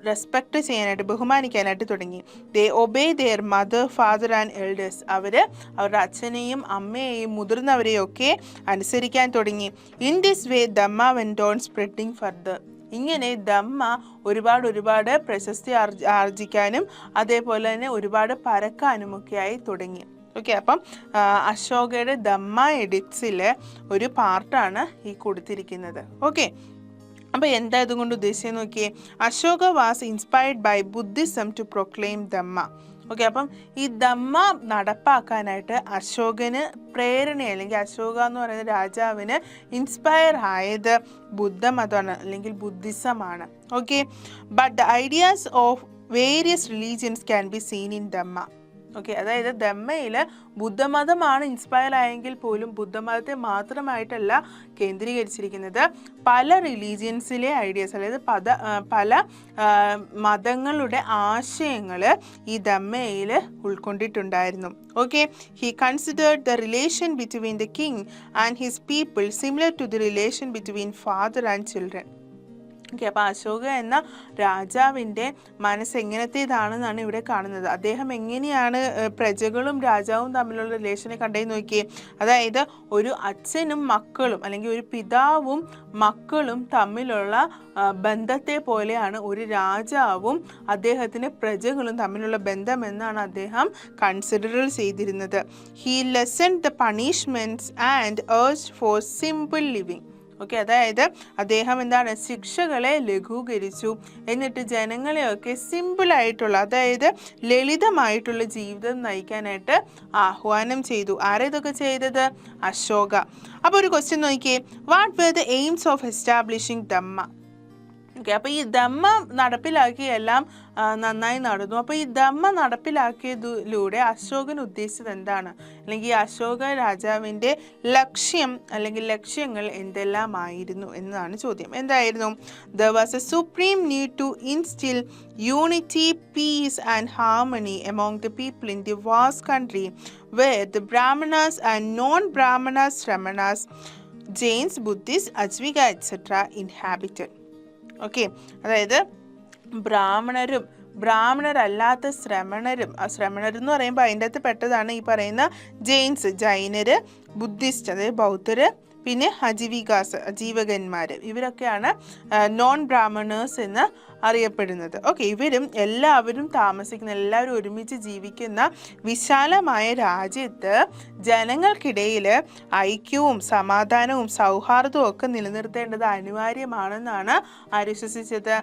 റെസ്പെക്റ്റ് ചെയ്യാനായിട്ട്, ബഹുമാനിക്കാനായിട്ട് തുടങ്ങി. They obey their mother father and elders. അവരുടെ അച്ഛനെയും അമ്മയെയും മുതിർന്നവരെയും ഒക്കെ അനുസരിക്കാൻ തുടങ്ങി. In this way Dhamma went on spreading further. ഇങ്ങനെ ദമ്മ ഒരുപാട് പ്രശസ്തി ആർജിക്കാനും അതേപോലെ തന്നെ ഒരുപാട് പരക്കാനുമൊക്കെയായി തുടങ്ങി. ഓക്കെ, അപ്പം അശോകയുടെ ദമ്മ എഡിക്സിലെ ഒരു പാർട്ടാണ് ഈ കൊടുത്തിരിക്കുന്നത്. ഓക്കെ, അപ്പോൾ എന്താ ഇതുകൊണ്ട് ഉദ്ദേശിച്ചത് നോക്കിയേ. Ashoka was inspired by Buddhism to proclaim Dhamma. Okay, അപ്പം ഈ ദമ്മ നടപ്പാക്കാനായിട്ട് അശോകന് പ്രേരണ അല്ലെങ്കിൽ അശോക എന്ന് പറയുന്ന രാജാവിന് ഇൻസ്പയർ ആയത് ബുദ്ധമതമാണ് അല്ലെങ്കിൽ ബുദ്ധിസമാണ്. Okay, but the ideas of various religions can be seen in Dhamma. Okay, അതായത് ദമ്മയിൽ ബുദ്ധമതമാണ് ഇൻസ്പയർ ആയെങ്കിൽ പോലും ബുദ്ധമതത്തെ മാത്രമായിട്ടല്ല കേന്ദ്രീകരിച്ചിരിക്കുന്നത്. പല റിലീജിയൻസിലെ ഐഡിയാസ്, അതായത് പല മതങ്ങളുടെ ആശയങ്ങൾ ഈ ദമ്മയിൽ ഉൾക്കൊണ്ടിട്ടുണ്ടായിരുന്നു. Okay, he considered the relation between the king and his people similar to the relation between father and children. Okay, അപ്പോൾ അശോക എന്ന രാജാവിൻ്റെ മനസ്സ് എങ്ങനത്തേതാണെന്നാണ് ഇവിടെ കാണുന്നത്. അദ്ദേഹം എങ്ങനെയാണ് പ്രജകളും രാജാവും തമ്മിലുള്ള റിലേഷനെ കണ്ടേന്ന് നോക്കിയേ. അതായത് ഒരു അച്ഛനും മക്കളും അല്ലെങ്കിൽ ഒരു പിതാവും മക്കളും തമ്മിലുള്ള ബന്ധത്തെ പോലെയാണ് ഒരു രാജാവും അദ്ദേഹത്തിന് പ്രജകളും തമ്മിലുള്ള ബന്ധം എന്നാണ് അദ്ദേഹം കൺസിഡർ ചെയ്തിരുന്നത്. He lessened the punishments and urged for simple living. Okay, അതായത് അദ്ദേഹം എന്താണ് ശിക്ഷകളെ ലഘൂകരിച്ചു, എന്നിട്ട് ജനങ്ങളെയൊക്കെ സിമ്പിളായിട്ടുള്ള, അതായത് ലളിതമായിട്ടുള്ള ജീവിതം നയിക്കാനായിട്ട് ആഹ്വാനം ചെയ്തു. ആരാ ഇതൊക്കെ ചെയ്തത്? അശോക. അപ്പോൾ ഒരു ക്വസ്റ്റ്യൻ നോക്കിയേ, what were the aims of establishing Dhamma? Okay, അപ്പോൾ ഈ ധമ്മ നടപ്പിലാക്കിയെല്ലാം നന്നായി നടന്നു. അപ്പോൾ ഈ ധമ്മ നടപ്പിലാക്കിയതിലൂടെ അശോകൻ ഉദ്ദേശിച്ചത് എന്താണ്, അല്ലെങ്കിൽ അശോക രാജാവിൻ്റെ ലക്ഷ്യം അല്ലെങ്കിൽ ലക്ഷ്യങ്ങൾ എന്തെല്ലാമായിരുന്നു എന്നതാണ് ചോദ്യം. എന്തായിരുന്നു? There was a supreme need to instill unity, peace and harmony among the people in the vast country where the Brahmanas and non-Brahmanas, Shramanas, Jains, Buddhists, Ajvika etc. inhabited. Okay, അതായത് ബ്രാഹ്മണരും ബ്രാഹ്മണരല്ലാത്ത ശ്രമണരും, ശ്രമണർ എന്ന് പറയുമ്പോൾ അതിൻ്റെ അകത്ത് പെട്ടതാണ് ഈ പറയുന്ന ജെയിൻസ്, ജൈനര്, ബുദ്ധിസ്റ്റ് അതായത് ബൗദ്ധര്, പിന്നെ അജീവകന്മാർ, ഇവരൊക്കെയാണ് നോൺ ബ്രാഹ്മണേഴ്സ് എന്ന് അറിയപ്പെടുന്നത്. ഓക്കെ, ഇവരും എല്ലാവരും താമസിക്കുന്ന, എല്ലാവരും ഒരുമിച്ച് ജീവിക്കുന്ന വിശാലമായ രാജ്യത്ത് ജനങ്ങൾക്കിടയിൽ ഐക്യവും സമാധാനവും സൗഹാർദ്ദവും ഒക്കെ നിലനിർത്തേണ്ടത് അനിവാര്യമാണെന്നാണ് വിശ്വസിച്ചത്,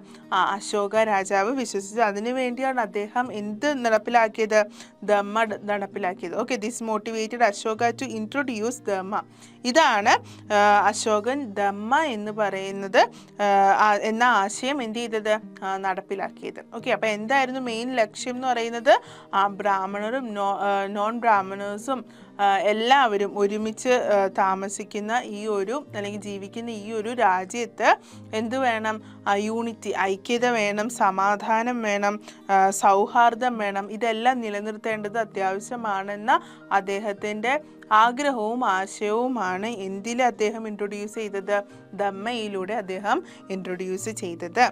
അശോക രാജാവ് വിശ്വസിച്ചത്. അതിനു വേണ്ടിയാണ് അദ്ദേഹം എന്ത് നടപ്പിലാക്കിയത്? ധമ്മ നടപ്പിലാക്കിയത്. Okay, this motivated Ashoka to introduce Dhamma. ഇതാണ് അശോകൻ ധമ്മ എന്ന് പറയുന്നത് എന്ന ആശയം എന്ത് ചെയ്തത്? നടപ്പിലാക്കിയത്. ഓക്കെ, അപ്പോൾ എന്തായിരുന്നു മെയിൻ ലക്ഷ്യം എന്ന് പറയുന്നത്? ബ്രാഹ്മണരും നോൺ ബ്രാഹ്മണേഴ്സും എല്ലാവരും ഒരുമിച്ച് താമസിക്കുന്ന ഈ ഒരു അല്ലെങ്കിൽ ജീവിക്കുന്ന ഈ ഒരു രാജ്യത്ത് എന്ത് വേണം? യൂണിറ്റി, ഐക്യത വേണം, സമാധാനം വേണം, സൗഹാർദ്ദം വേണം. ഇതെല്ലാം നിലനിർത്തേണ്ടത് അത്യാവശ്യമാണെന്ന അദ്ദേഹത്തിൻ്റെ ആഗ്രഹവും ആശയവുമാണ് എന്തിൽ അദ്ദേഹം ഇൻട്രൊഡ്യൂസ് ചെയ്തത്? ധമ്മയിലൂടെ അദ്ദേഹം ഇൻട്രൊഡ്യൂസ് ചെയ്തത്.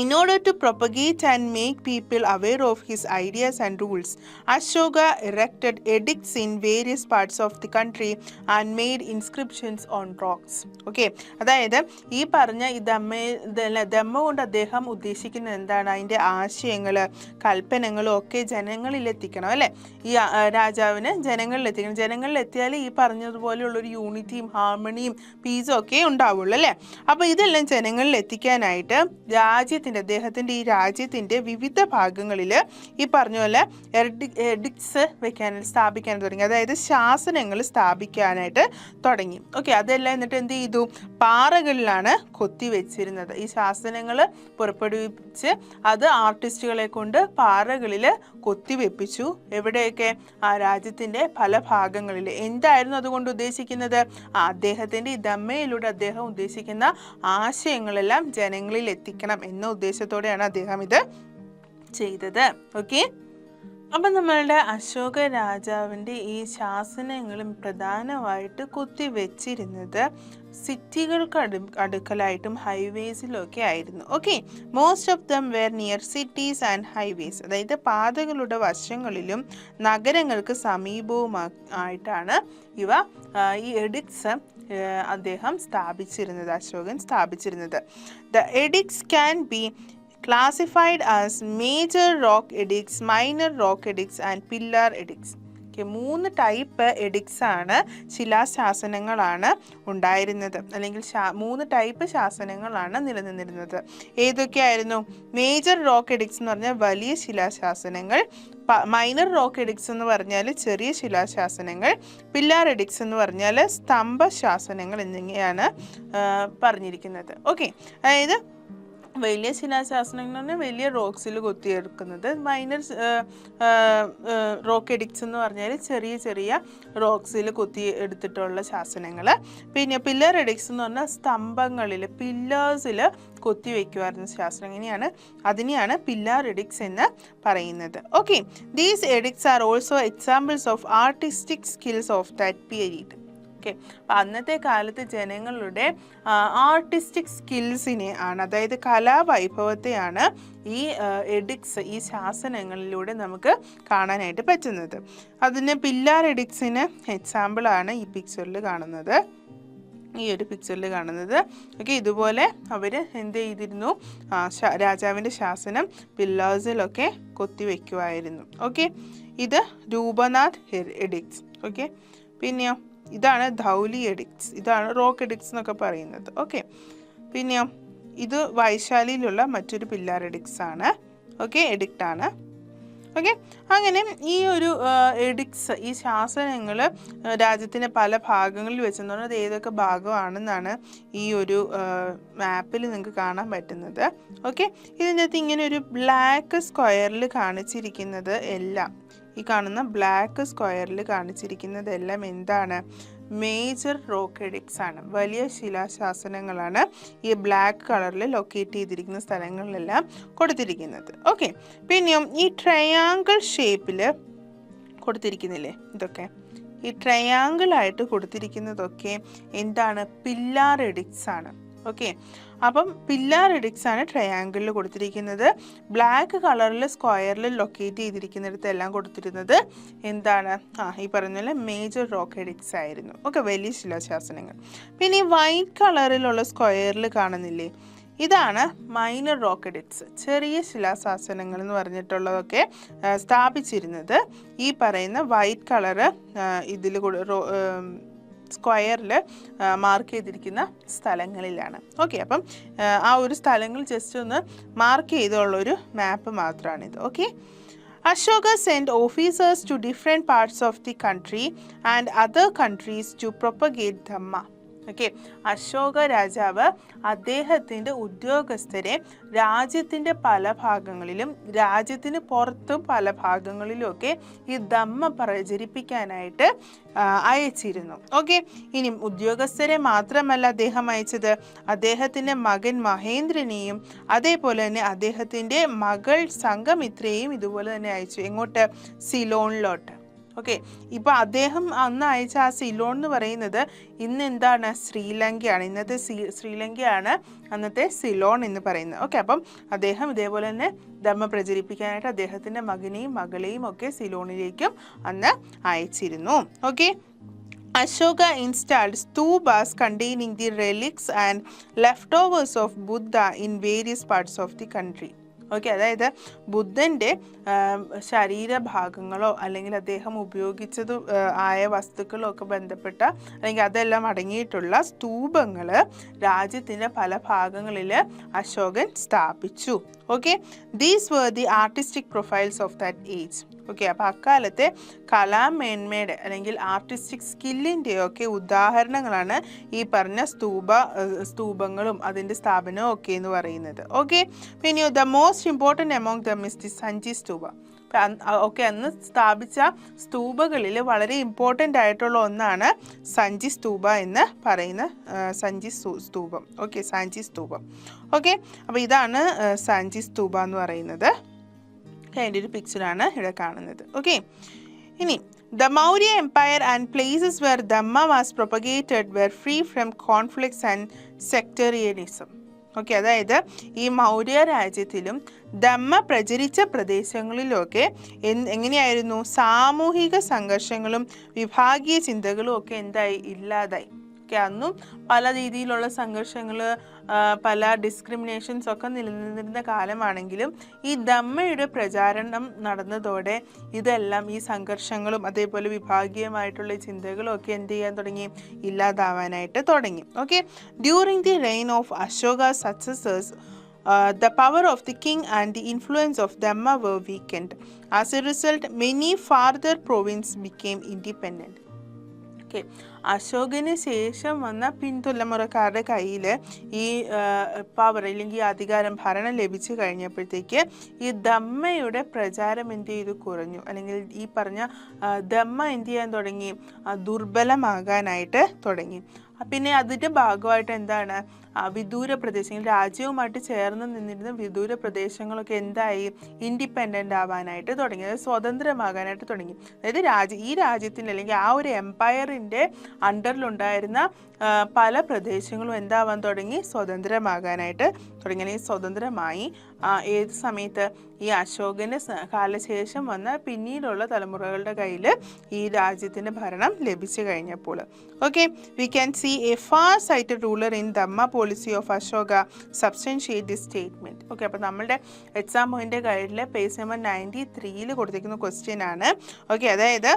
In order to propagate and make people aware of his ideas and rules, Ashoka erected edicts in various parts of the country and made inscriptions on rocks. Okay, അതായത് ഈ പറഞ്ഞ ഈ ധമ്മ കൊണ്ട് അദ്ദേഹം ഉദ്ദേശിക്കുന്നത് എന്താണ്? അതിൻ്റെ ആശയങ്ങൾ, കൽപ്പനകളും ഒക്കെ ജനങ്ങളിലെത്തിക്കണം അല്ലേ? ഈ രാജാവിന് ജനങ്ങളിലെത്തിക്കണം. ജനങ്ങളിലെത്തിയാൽ ഈ പറഞ്ഞതുപോലെയുള്ളൊരു യൂണിറ്റിയും ഹാർമണിയും പീസും ഒക്കെ ഉണ്ടാവുള്ളൂ അല്ലേ? അപ്പോൾ ഇതെല്ലാം ജനങ്ങളിൽ എത്തിക്കാനായിട്ട് അദ്ദേഹത്തിൻ്റെ ഈ രാജ്യത്തിൻ്റെ വിവിധ ഭാഗങ്ങളിൽ ഈ പറഞ്ഞ പോലെ എഡിക്ട്സ് സ്ഥാപിക്കാൻ തുടങ്ങി, അതായത് ശാസനങ്ങൾ സ്ഥാപിക്കാനായിട്ട് തുടങ്ങി. ഓക്കെ, അതെല്ലാം എന്നിട്ട് എന്ത് ചെയ്തു? പാറകളിലാണ് കൊത്തിവെച്ചിരുന്നത്. ഈ ശാസനങ്ങൾ പുറപ്പെടുവിച്ച് അത് ആർട്ടിസ്റ്റുകളെ കൊണ്ട് പാറകളിൽ കൊത്തിവെപ്പിച്ചു. എവിടെയൊക്കെ? ആ രാജ്യത്തിൻ്റെ പല ഭാഗങ്ങളിൽ. എന്തായിരുന്നു അതുകൊണ്ട് ഉദ്ദേശിക്കുന്നത്? അദ്ദേഹത്തിൻ്റെ ഈ ധമ്മയിലൂടെ അദ്ദേഹം ഉദ്ദേശിക്കുന്ന ആശയങ്ങളെല്ലാം ജനങ്ങളിൽ എത്തിക്കണം എന്ന ഉദ്ദേശത്തോടെയാണ് അദ്ദേഹം ഇത് ചെയ്തത്. ഓക്കെ, അപ്പം നമ്മളുടെ അശോക രാജാവിൻ്റെ ഈ ശാസനങ്ങളും പ്രധാനമായിട്ട് കുത്തിവെച്ചിരുന്നത് സിറ്റികൾക്ക് അടുക്കലായിട്ടും ഹൈവേസിലൊക്കെ ആയിരുന്നു. Okay, most of them were near cities and highways, അതായത് പാതകളുടെ വശങ്ങളിലും നഗരങ്ങൾക്ക് സമീപവുമായിട്ടാണ് ഈ എഡിക്ട്സ് അദ്ദേഹം സ്ഥാപിച്ചിരുന്നത്, Ashokan സ്ഥാപിച്ചിരുന്നത്. The edicts can be classified as major rock edicts, minor rock edicts and pillar edicts. മൂന്ന് ടൈപ്പ് എഡിക്ട്സ് ആണ്, ശിലാശാസനങ്ങളാണ് ഉണ്ടായിരുന്നത്, അല്ലെങ്കിൽ 3 ടൈപ്പ് ശാസനങ്ങളാണ് നിലനിന്നിരുന്നത്. ഏതൊക്കെയായിരുന്നു? മേജർ റോക്ക് എഡിക്ട്സ് എന്ന് പറഞ്ഞാൽ വലിയ ശിലാശാസനങ്ങൾ, മൈനർ റോക്ക് എഡിക്ട്സ് എന്ന് പറഞ്ഞാൽ ചെറിയ ശിലാശാസനങ്ങൾ, പില്ലാർ എഡിക്ട്സ് എന്ന് പറഞ്ഞാൽ സ്തംഭ ശാസനങ്ങൾ എന്നിങ്ങനെയാണ് പറഞ്ഞിരിക്കുന്നത്. ഓക്കെ, അതായത് വലിയ ശിലാശാസനങ്ങൾ എന്ന് പറഞ്ഞാൽ വലിയ റോക്സിൽ കൊത്തിയെടുക്കുന്നത്, മൈനർ റോക്ക് എഡിക്ട്സ് എന്ന് പറഞ്ഞാൽ ചെറിയ ചെറിയ റോക്സിൽ കൊത്തി എടുത്തിട്ടുള്ള ശാസനങ്ങൾ. പിന്നെ പില്ലർ എഡിക്ട്സ് എന്ന് പറഞ്ഞാൽ സ്തംഭങ്ങളിൽ, പില്ലേഴ്സിൽ കൊത്തി വയ്ക്കുമായിരുന്ന ശാസ്ത്രം. അതിനെയാണ് പില്ലാർ എഡിക്ട്സ് എന്ന് പറയുന്നത്. Okay, these edicts are also examples of artistic skills of that period. Okay, അപ്പം അന്നത്തെ കാലത്ത് ജനങ്ങളുടെ ആർട്ടിസ്റ്റിക് സ്കിൽസിനെ ആണ്, അതായത് കലാവൈഭവത്തെയാണ് ഈ എഡിക്ട്സ്, ഈ ശാസനങ്ങളിലൂടെ നമുക്ക് കാണാനായിട്ട് പറ്റുന്നത്. അതിന് പില്ലാർ എഡിക്ട്സിന് എക്സാമ്പിളാണ് ഈ പിക്ചറിൽ കാണുന്നത്, ഈ ഒരു പിക്ചറിൽ കാണുന്നത്. ഓക്കെ, ഇതുപോലെ അവർ എന്ത് ചെയ്തിരുന്നു? രാജാവിൻ്റെ ശാസനം പില്ലേഴ്സിലൊക്കെ കൊത്തിവെക്കുമായിരുന്നു. ഓക്കെ, ഇത് രൂപനാഥ് എഡിക്ട്സ്. ഓക്കെ, പിന്നെയോ ഇതാണ് ധൗലി എഡിക്ട്സ്, ഇതാണ് റോക്ക് എഡിക്ട്സ് എന്നൊക്കെ പറയുന്നത്. ഓക്കെ, പിന്നെയോ ഇത് വൈശാലിയിലുള്ള മറ്റൊരു പില്ലാർ എഡിക്ട്സ് ആണ്. ഓക്കെ, എഡിക്റ്റ് ആണ്. ഓക്കെ, അങ്ങനെ ഈ ഒരു എഡിക്ട്സ്, ഈ ശാസനങ്ങൾ രാജ്യത്തിൻ്റെ പല ഭാഗങ്ങളിൽ വെച്ചെന്ന് പറഞ്ഞാൽ അത് ഏതൊക്കെ ഭാഗമാണെന്നാണ് ഈ ഒരു മാപ്പിൽ നിങ്ങൾക്ക് കാണാൻ പറ്റുന്നത്. ഓക്കെ, ഇതിൻ്റെ അകത്ത് ഇങ്ങനെ ഒരു ബ്ലാക്ക് സ്ക്വയറിൽ കാണിച്ചിരിക്കുന്നത് എല്ലാം, ഈ കാണുന്ന ബ്ലാക്ക് സ്ക്വയറിൽ കാണിച്ചിരിക്കുന്നതെല്ലാം എന്താണ്? മേജർ റോക്ക് എഡിക്ട്സ് ആണ്. വലിയ ശിലാശാസനങ്ങളാണ് ഈ ബ്ലാക്ക് കളറിൽ ലൊക്കേറ്റ് ചെയ്തിരിക്കുന്ന സ്ഥലങ്ങളിലെല്ലാം കൊടുത്തിരിക്കുന്നത്. ഓക്കെ, പിന്നെയും ഈ ട്രയാങ്കിൾ ഷേപ്പിൽ കൊടുത്തിരിക്കുന്നില്ലേ, ഇതൊക്കെ ഈ ട്രയാങ്കിൾ ആയിട്ട് കൊടുത്തിരിക്കുന്നതൊക്കെ എന്താണ്? പില്ലാർ എഡിക്ട്സ് ആണ്. ഓക്കെ, അപ്പം പില്ലാർ എഡിക്ട്സ് ആണ് ട്രയാങ്കിളിൽ കൊടുത്തിരിക്കുന്നത്. ബ്ലാക്ക് കളറിൽ സ്ക്വയറിൽ ലൊക്കേറ്റ് ചെയ്തിരിക്കുന്നിടത്ത് എല്ലാം കൊടുത്തിരുന്നത് എന്താണ്? ഈ പറഞ്ഞ പോലെ മേജർ റോക്ക് എഡിക്ട്സ് ആയിരുന്നു. ഓക്കെ, വലിയ ശിലാശാസനങ്ങൾ. പിന്നെ ഈ വൈറ്റ് കളറിലുള്ള സ്ക്വയറിൽ കാണുന്നില്ലേ, ഇതാണ് മൈനർ റോക്ക് എഡിക്ട്സ്, ചെറിയ ശിലാശാസനങ്ങൾ എന്ന് പറഞ്ഞിട്ടുള്ളതൊക്കെ സ്ഥാപിച്ചിരുന്നത് ഈ പറയുന്ന വൈറ്റ് കളറ് ഇതിൽ സ്ക്വയറിൽ മാർക്ക് ചെയ്തിരിക്കുന്ന സ്ഥലങ്ങളിലാണ്. ഓക്കെ, അപ്പം ആ ഒരു സ്ഥലങ്ങൾ ജസ്റ്റ് ഒന്ന് മാർക്ക് ചെയ്തുള്ളൊരു മാപ്പ് മാത്രമാണിത്. Okay, Ashoka sent officers to different parts of the country and other countries to propagate Dhamma. Okay, Ashoka രാജാവ് അദ്ദേഹത്തിൻ്റെ ഉദ്യോഗസ്ഥരെ രാജ്യത്തിൻ്റെ പല ഭാഗങ്ങളിലും രാജ്യത്തിന് പുറത്തും പല ഭാഗങ്ങളിലും ഒക്കെ ഈ ധമ്മ പ്രചരിപ്പിക്കാനായിട്ട് അയച്ചിരുന്നു. ഓക്കെ, ഇനി ഉദ്യോഗസ്ഥരെ മാത്രമല്ല അദ്ദേഹം അയച്ചത്, അദ്ദേഹത്തിൻ്റെ മകൻ മഹേന്ദ്രനെയും അതേപോലെ തന്നെ അദ്ദേഹത്തിൻ്റെ മകൾ സംഘമിത്രയെയും ഇതുപോലെ തന്നെ അയച്ചു. എങ്ങോട്ട്? സിലോണിലോട്ട്. ഓക്കെ, ഇപ്പോൾ അദ്ദേഹം അന്ന് അയച്ച ആ സിലോൺ എന്ന് പറയുന്നത് ഇന്ന് എന്താണ്? ശ്രീലങ്കയാണ്. ഇന്നത്തെ ശ്രീലങ്കയാണ് അന്നത്തെ സിലോൺ എന്ന് പറയുന്നത്. ഓക്കെ, അപ്പം അദ്ദേഹം ഇതേപോലെ തന്നെ ധമ്മ പ്രചരിപ്പിക്കാനായിട്ട് അദ്ദേഹത്തിൻ്റെ മകനെയും മകളെയും ഒക്കെ സിലോണിലേക്കും അന്ന് അയച്ചിരുന്നു. Okay, Ashoka installed stupas containing the relics and leftovers of Buddha in various parts of the country. Okay, അതായത് ബുദ്ധൻ്റെ ശരീരഭാഗങ്ങളോ അല്ലെങ്കിൽ അദ്ദേഹം ഉപയോഗിച്ചത് ആയ വസ്തുക്കളോ ഒക്കെ ബന്ധപ്പെട്ട അല്ലെങ്കിൽ അതെല്ലാം അടങ്ങിയിട്ടുള്ള സ്തൂപങ്ങൾ രാജ്യത്തിൻ്റെ പല ഭാഗങ്ങളിൽ അശോകൻ സ്ഥാപിച്ചു. Okay, these were the artistic profiles of that age. Okay, അപ്പോൾ അക്കാലത്തെ കലാമേന്മയുടെ അല്ലെങ്കിൽ ആർട്ടിസ്റ്റിക് സ്കില്ലിൻ്റെയൊക്കെ ഉദാഹരണങ്ങളാണ് ഈ പറഞ്ഞ സ്തൂപങ്ങളും അതിൻ്റെ സ്ഥാപനവും ഒക്കെ എന്ന് പറയുന്നത്. ഓക്കെ, പിന്നെ the most important among dum is the സഞ്ചി സ്തൂപ. ഓക്കെ, അന്ന് സ്ഥാപിച്ച സ്തൂപകളിൽ വളരെ ഇമ്പോർട്ടൻ്റ് ആയിട്ടുള്ള ഒന്നാണ് സഞ്ചി സ്തൂപ എന്ന് പറയുന്ന സഞ്ചി സ്തൂപം. ഓക്കെ, സാഞ്ചി സ്തൂപം. ഓക്കെ, അപ്പോൾ ഇതാണ് സാഞ്ചി സ്തൂപ എന്ന് പറയുന്നത്. അതിൻ്റെ ഒരു പിക്ചറാണ് ഇവിടെ കാണുന്നത്. ഓക്കെ, ഇനി The Maurya Empire and places where Dhamma was propagated were free from conflicts and sectarianism. Okay, അതായത് ഈ മൗര്യ രാജ്യത്തിലും ധമ്മ പ്രചരിച്ച പ്രദേശങ്ങളിലൊക്കെ എങ്ങനെയായിരുന്നു? സാമൂഹിക സംഘർഷങ്ങളും വിഭാഗീയ ചിന്തകളും ഒക്കെ എന്തായി? ഇല്ലാതായി. ഓക്കെ, അന്നും പല രീതിയിലുള്ള സംഘർഷങ്ങൾ, പല ഡിസ്ക്രിമിനേഷൻസ് ഒക്കെ നിലനിന്നിരുന്ന കാലമാണെങ്കിലും ഈ ധമ്മയുടെ പ്രചാരണം നടന്നതോടെ ഇതെല്ലാം ഈ സംഘർഷങ്ങളും അതേപോലെ വിഭാഗീയമായിട്ടുള്ള ചിന്തകളും ഒക്കെ എന്ത് ചെയ്യാൻ തുടങ്ങി? ഇല്ലാതാവാനായിട്ട് തുടങ്ങി. Okay, during the reign of Ashoka successors the power of the king and the influence of Dhamma were weakened. As a result, many farther provinces became independent. Okay, അശോകന് ശേഷം വന്ന പിൻതലമുറക്കാരുടെ കയ്യിൽ ഈ പവർ അല്ലെങ്കിൽ അധികാരം, ഭരണം ലഭിച്ചു കഴിഞ്ഞപ്പോഴത്തേക്ക് ഈ ധമ്മയുടെ പ്രചാരം എന്ത് ചെയ്തു? കുറഞ്ഞു. അല്ലെങ്കിൽ ഈ പറഞ്ഞ ധമ്മ എന്ത് ചെയ്യാൻ തുടങ്ങി? ദുർബലമാകാനായിട്ട് തുടങ്ങി. പിന്നെ അതിൻ്റെ ഭാഗമായിട്ട് എന്താണ്? വിദൂര പ്രദേശങ്ങൾ, രാജ്യവുമായിട്ട് ചേർന്ന് നിന്നിരുന്ന വിദൂര പ്രദേശങ്ങളൊക്കെ എന്തായി? ഇൻഡിപെൻഡൻ്റ് ആവാനായിട്ട് തുടങ്ങി, അതായത് സ്വതന്ത്രമാകാനായിട്ട് തുടങ്ങി. അതായത് ഈ രാജ്യത്തിൻ്റെ അല്ലെങ്കിൽ ആ ഒരു എംപയറിൻ്റെ അണ്ടറിലുണ്ടായിരുന്ന പല പ്രദേശങ്ങളും എന്താവാൻ തുടങ്ങി? സ്വതന്ത്രമാകാനായിട്ട് തുടങ്ങി. അല്ലെങ്കിൽ സ്വതന്ത്രമായി. ഏത് സമയത്ത്? ഈ അശോകൻ്റെ കാലശേഷം വന്ന പിന്നീടുള്ള തലമുറകളുടെ കയ്യിൽ ഈ രാജ്യത്തിൻ്റെ ഭരണം ലഭിച്ചു കഴിഞ്ഞപ്പോൾ. Okay, we can see a far sighted ruler in Dhamma policy of Ashoka substantiate this statement. Okay, അപ്പോൾ നമ്മളുടെ എക്സാം പോയിൻ്റ് ഗൈഡിൽ പേജ് നമ്പർ 93 കൊടുത്തിരിക്കുന്ന ക്വസ്റ്റ്യൻ ആണ്. ഓക്കെ, അതായത്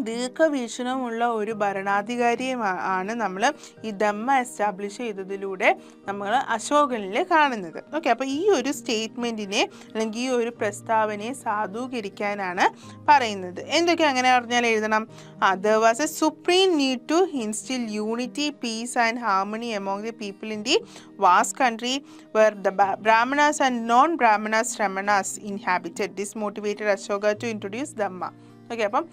ദീർഘവീക്ഷണമുള്ള ഒരു ഭരണാധികാരിയാണ് നമ്മൾ ഈ ദമ്മ എസ്റ്റാബ്ലിഷ് ചെയ്തതിലൂടെ നമ്മൾ അശോകനിൽ കാണുന്നത്. ഓക്കെ, അപ്പോൾ ഈ ഒരു സ്റ്റേറ്റ്മെൻറ്റിനെ അല്ലെങ്കിൽ ഈ ഒരു പ്രസ്താവനയെ സാധൂകരിക്കാനാണ് പറയുന്നത്. എന്തൊക്കെ അങ്ങനെ പറഞ്ഞാൽ എഴുതണം? there was a supreme need to instill unity, peace and harmony among the people in the vast country where the Brahmanas and non-Brahmanas Shramanas inhabited. This motivated Ashoka to introduce Dhamma. Okay, അപ്പം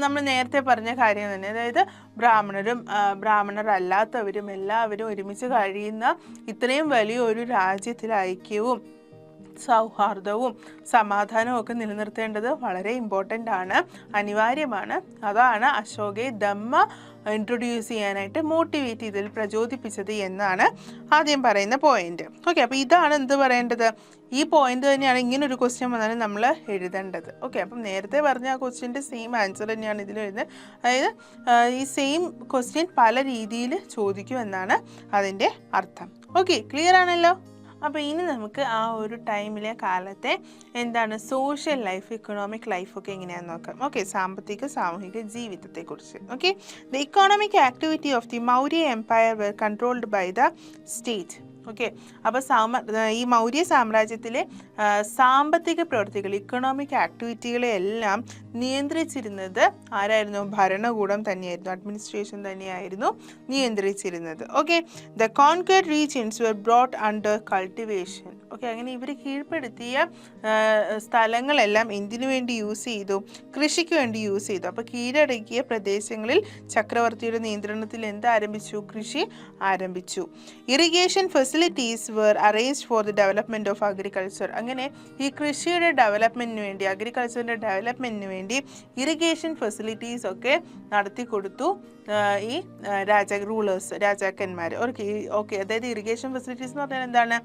നമ്മൾ നേരത്തെ പറഞ്ഞ കാര്യം തന്നെ, അതായത് ബ്രാഹ്മണരും ബ്രാഹ്മണരല്ലാത്തവരും എല്ലാവരും ഒരുമിച്ച് കഴിയുന്ന ഇത്രയും വലിയൊരു രാജ്യത്തിൽ ഐക്യവും സൗഹാർദ്ദവും സമാധാനവും ഒക്കെ നിലനിർത്തേണ്ടത് വളരെ ഇമ്പോർട്ടൻ്റ് ആണ്, അനിവാര്യമാണ്. അതാണ് അശോകയെ ദമ്മ ഇൻട്രൊഡ്യൂസ് ചെയ്യാനായിട്ട് മോട്ടിവേറ്റ് ചെയ്തതിൽ പ്രചോദിപ്പിച്ചത് എന്നാണ് ആദ്യം പറയുന്ന പോയിന്റ്. ഓക്കെ, അപ്പോൾ ഇതാണ് എന്ത് പറയേണ്ടത്? ഈ പോയിന്റ് തന്നെയാണ് ഇങ്ങനൊരു ക്വസ്റ്റ്യൻ വന്നാലും നമ്മൾ എഴുതേണ്ടത്. ഓക്കെ, അപ്പം നേരത്തെ പറഞ്ഞ ആ ക്വസ്റ്റ്യൻ്റെ സെയിം ആൻസർ തന്നെയാണ് ഇതിൽ എഴുതുന്നത്. അതായത് ഈ സെയിം ക്വസ്റ്റ്യൻ പല രീതിയിൽ ചോദിക്കുമെന്നാണ് അതിൻ്റെ അർത്ഥം. ഓക്കെ, ക്ലിയർ ആണല്ലോ? അപ്പോൾ ഇനി നമുക്ക് ആ ഒരു ടൈമിലെ കാലത്തെ എന്താണ് സോഷ്യൽ ലൈഫ്, ഇക്കണോമിക് ലൈഫൊക്കെ എങ്ങനെയാണെന്ന് നോക്കാം. ഓക്കെ, സാമ്പത്തിക സാമൂഹിക ജീവിതത്തെക്കുറിച്ച്. Okay, the economic activity of the Maurya empire were controlled by the state. Okay, അപ്പോൾ ഈ മൗര്യ സാമ്രാജ്യത്തിലെ സാമ്പത്തിക പ്രവർത്തികൾ, ഇക്കണോമിക് ആക്ടിവിറ്റികളെ എല്ലാം നിയന്ത്രിച്ചിരുന്നത് ആരായിരുന്നു? ഭരണകൂടം തന്നെയായിരുന്നു, അഡ്മിനിസ്ട്രേഷൻ തന്നെയായിരുന്നു നിയന്ത്രിച്ചിരുന്നത്. Okay, the conquered regions were brought under cultivation. Okay, അങ്ങനെ ഇവർ കീഴ്പ്പെടുത്തിയ സ്ഥലങ്ങളെല്ലാം എന്തിനു വേണ്ടി യൂസ് ചെയ്തു? കൃഷിക്ക് വേണ്ടി യൂസ് ചെയ്തു. അപ്പോൾ കീഴടക്കിയ പ്രദേശങ്ങളിൽ ചക്രവർത്തിയുടെ നിയന്ത്രണത്തിൽ ആരംഭിച്ചു? കൃഷി ആരംഭിച്ചു. Irrigation facilities were arranged for the development of agriculture. അങ്ങനെ ഈ കൃഷിയുടെ ഡെവലപ്മെൻറ്റിന് വേണ്ടി, അഗ്രികൾച്ചറിൻ്റെ ഡെവലപ്മെൻറ്റിന് വേണ്ടി ഇറിഗേഷൻ ഫെസിലിറ്റീസ് ഒക്കെ നടത്തി കൊടുത്തു ഈ രാജാക്കന്മാർ. ഓക്കെ, അതായത് ഇറിഗേഷൻ ഫെസിലിറ്റീസ് എന്ന് പറഞ്ഞാൽ എന്താണ്?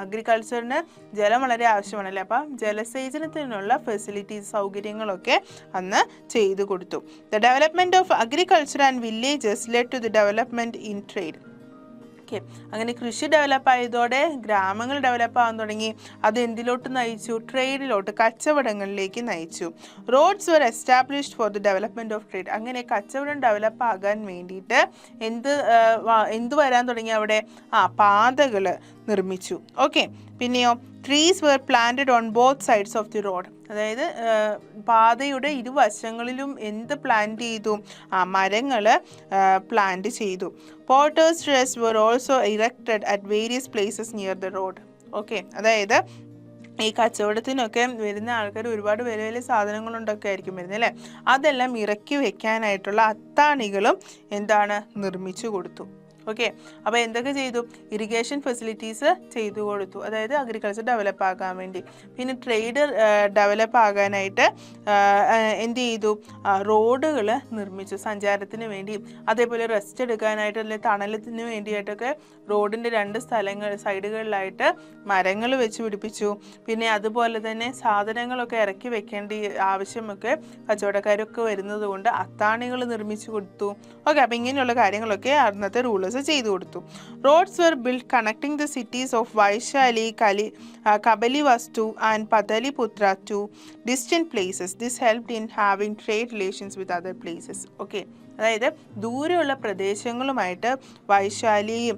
അഗ്രികൾച്ചറിന് ജലം വളരെ ആവശ്യമാണല്ലേ, അപ്പം ജലസേചനത്തിനുള്ള ഫെസിലിറ്റീസ്, സൗകര്യങ്ങളൊക്കെ അന്ന് ചെയ്തു കൊടുത്തു. The development of agriculture and villages led to the development in trade. Okay, അങ്ങനെ കൃഷി ഡെവലപ്പായതോടെ ഗ്രാമങ്ങൾ ഡെവലപ്പാകാൻ തുടങ്ങി. അത് എന്തിലോട്ട് നയിച്ചു? ട്രേഡിലോട്ട്, കച്ചവടങ്ങളിലേക്ക് നയിച്ചു. Roads were established for the development of trade. അങ്ങനെ കച്ചവടം ഡെവലപ്പാകാൻ വേണ്ടിയിട്ട് എന്ത് വരാൻ തുടങ്ങി അവിടെ? പാതകൾ നിർമ്മിച്ചു. ഓക്കെ, പിന്നെയോ trees were planted on both sides of the road. അതായത് പാതയുടെ ഇരുവശങ്ങളിലും പ്ലാന്റ് ചെയ്തു? മരങ്ങൾ പ്ലാന്റ് ചെയ്തു. Potters trees were also erected at various places near the road. Okay, അതായത് ഈ കച്ചവടത്തിനൊക്കെ വരുന്ന ആൾക്കാർ ഒരുപാട് വലിയ വലിയ സാധനങ്ങളുണ്ടൊക്കെ ആയിരിക്കും വരുന്നത് അല്ലേ, അതെല്ലാം ഇറക്കി വെക്കാനായിട്ടുള്ള അത്താണികളും നിർമ്മിച്ചു കൊടുത്തു. ഓക്കെ, അപ്പോൾ എന്തൊക്കെ ചെയ്തു? ഇറിഗേഷൻ ഫെസിലിറ്റീസ് ചെയ്തു കൊടുത്തു, അതായത് അഗ്രികൾച്ചർ ഡെവലപ്പ് ആകാൻ വേണ്ടി. പിന്നെ ട്രേഡ് ഡെവലപ്പ് ആകാനായിട്ട് എന്ത് ചെയ്തു? റോഡുകൾ നിർമ്മിച്ചു സഞ്ചാരത്തിന് വേണ്ടി. അതേപോലെ റെസ്റ്റ് എടുക്കാനായിട്ട് അല്ലെങ്കിൽ തണലത്തിന് വേണ്ടിയിട്ടൊക്കെ റോഡിൻ്റെ രണ്ട് സൈഡുകളിലായിട്ട് മരങ്ങൾ വെച്ച് പിടിപ്പിച്ചു. പിന്നെ അതുപോലെ തന്നെ സാധനങ്ങളൊക്കെ ഇറക്കി വെക്കേണ്ട ആവശ്യമൊക്കെ കച്ചവടക്കാരൊക്കെ വരുന്നത് കൊണ്ട് അത്താണികൾ നിർമ്മിച്ചു കൊടുത്തു. ഓക്കെ, അപ്പോൾ ഇങ്ങനെയുള്ള കാര്യങ്ങളൊക്കെ അന്നത്തെ റൂളേഴ്സ് ചെയ്തു കൊടുത്തു. Roads were build connecting the cities of Vaishali, Kapilavastu and Pataliputra to distant places. This helped in having trade relations with other places. Okay, അതായത് ദൂരെയുള്ള പ്രദേശങ്ങളുമായിട്ട് വൈശാലിയും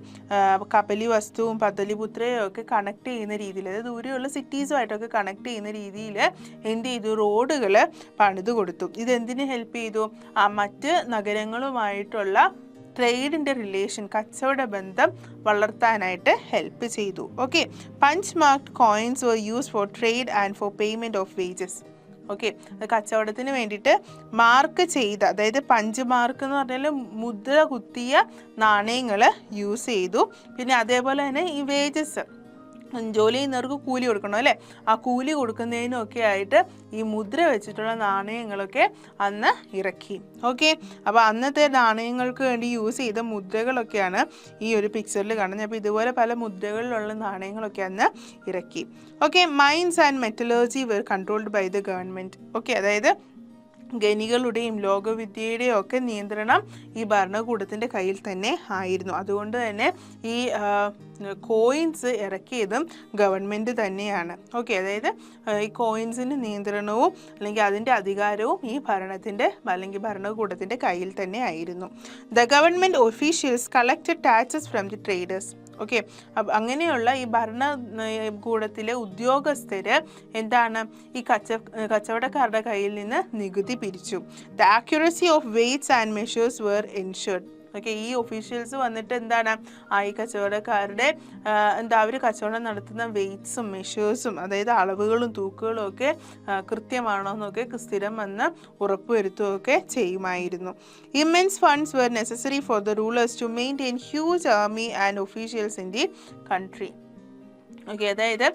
കപലിവസ്തുവും പതലിപുത്രയും ഒക്കെ കണക്ട് ചെയ്യുന്ന രീതിയിൽ, അതായത് ദൂരെയുള്ള സിറ്റീസുമായിട്ടൊക്കെ കണക്ട് ചെയ്യുന്ന രീതിയിൽ എന്ത് ചെയ്തു? റോഡുകൾ പണിത് കൊടുത്തു. ഇതെന്തിന് ഹെൽപ്പ് ചെയ്തു? മറ്റ് നഗരങ്ങളുമായിട്ടുള്ള ട്രേഡിൻ്റെ റിലേഷൻ, കച്ചവട ബന്ധം വളർത്താനായിട്ട് ഹെൽപ്പ് ചെയ്തു. Okay, punch marked coins were use for trade and for payment of wages. Okay, കച്ചവടത്തിന് വേണ്ടിയിട്ട് മാർക്ക് ചെയ്ത, അതായത് പഞ്ച് മാർക്ക് എന്ന് പറഞ്ഞാൽ മുദ്ര കുത്തിയ നാണയങ്ങൾ യൂസ് ചെയ്തു. പിന്നെ അതേപോലെ തന്നെ ഈ വേജസ്, ജോലി ചെയ്യുന്നവർക്ക് കൂലി കൊടുക്കണം അല്ലേ, ആ കൂലി കൊടുക്കുന്നതിനൊക്കെ ആയിട്ട് ഈ മുദ്ര വെച്ചിട്ടുള്ള നാണയങ്ങളൊക്കെ അന്ന് ഇറക്കി. ഓക്കെ, അപ്പോൾ അന്നത്തെ നാണയങ്ങൾക്ക് വേണ്ടി യൂസ് ചെയ്ത മുദ്രകളൊക്കെയാണ് ഈ ഒരു പിക്ചറിൽ കാണുന്നത്. അപ്പോൾ ഇതുപോലെ പല മുദ്രകളിലുള്ള നാണയങ്ങളൊക്കെ അന്ന് ഇറക്കി. Okay, mines and metallurgy were controlled by the government. Okay, അതായത് ഖനികളുടെയും ലോകവിദ്യയുടെയും ഒക്കെ നിയന്ത്രണം ഈ ഭരണകൂടത്തിൻ്റെ കയ്യിൽ തന്നെ ആയിരുന്നു. അതുകൊണ്ട് തന്നെ ഈ കോയിൻസ് ഇറക്കിയതും ഗവൺമെൻറ് തന്നെയാണ്. ഓക്കെ, അതായത് ഈ കോയിൻസിൻ്റെ നിയന്ത്രണവും അല്ലെങ്കിൽ അതിൻ്റെ അധികാരവും ഈ ഭരണത്തിൻ്റെ അല്ലെങ്കിൽ ഭരണകൂടത്തിൻ്റെ കയ്യിൽ തന്നെ ആയിരുന്നു. The government officials collected taxes from the traders. Okay, അങ്ങനെയുള്ള ഈ ഭരണകൂടത്തിലെ ഉദ്യോഗസ്ഥർ എന്താണ് ഈ കച്ചവടക്കാരുടെ കയ്യിൽ നിന്ന് നികുതി പിരിച്ചു. The accuracy of weights and measures were ensured. Okay, ഈ ഒഫീഷ്യൽസ് വന്നിട്ട് എന്താണ് ഈ കച്ചവടക്കാരുടെ അവർ കച്ചവടം നടത്തുന്ന വെയ്റ്റ്സും മെഷേഴ്സും, അതായത് അളവുകളും തൂക്കുകളും ഒക്കെ കൃത്യമാണോ എന്നൊക്കെ സ്ഥിരം വന്ന് ഉറപ്പുവരുത്തുകയൊക്കെ ചെയ്യുമായിരുന്നു. Immense funds were necessary for the rulers to maintain huge army and officials in the country. Okay, അതായത്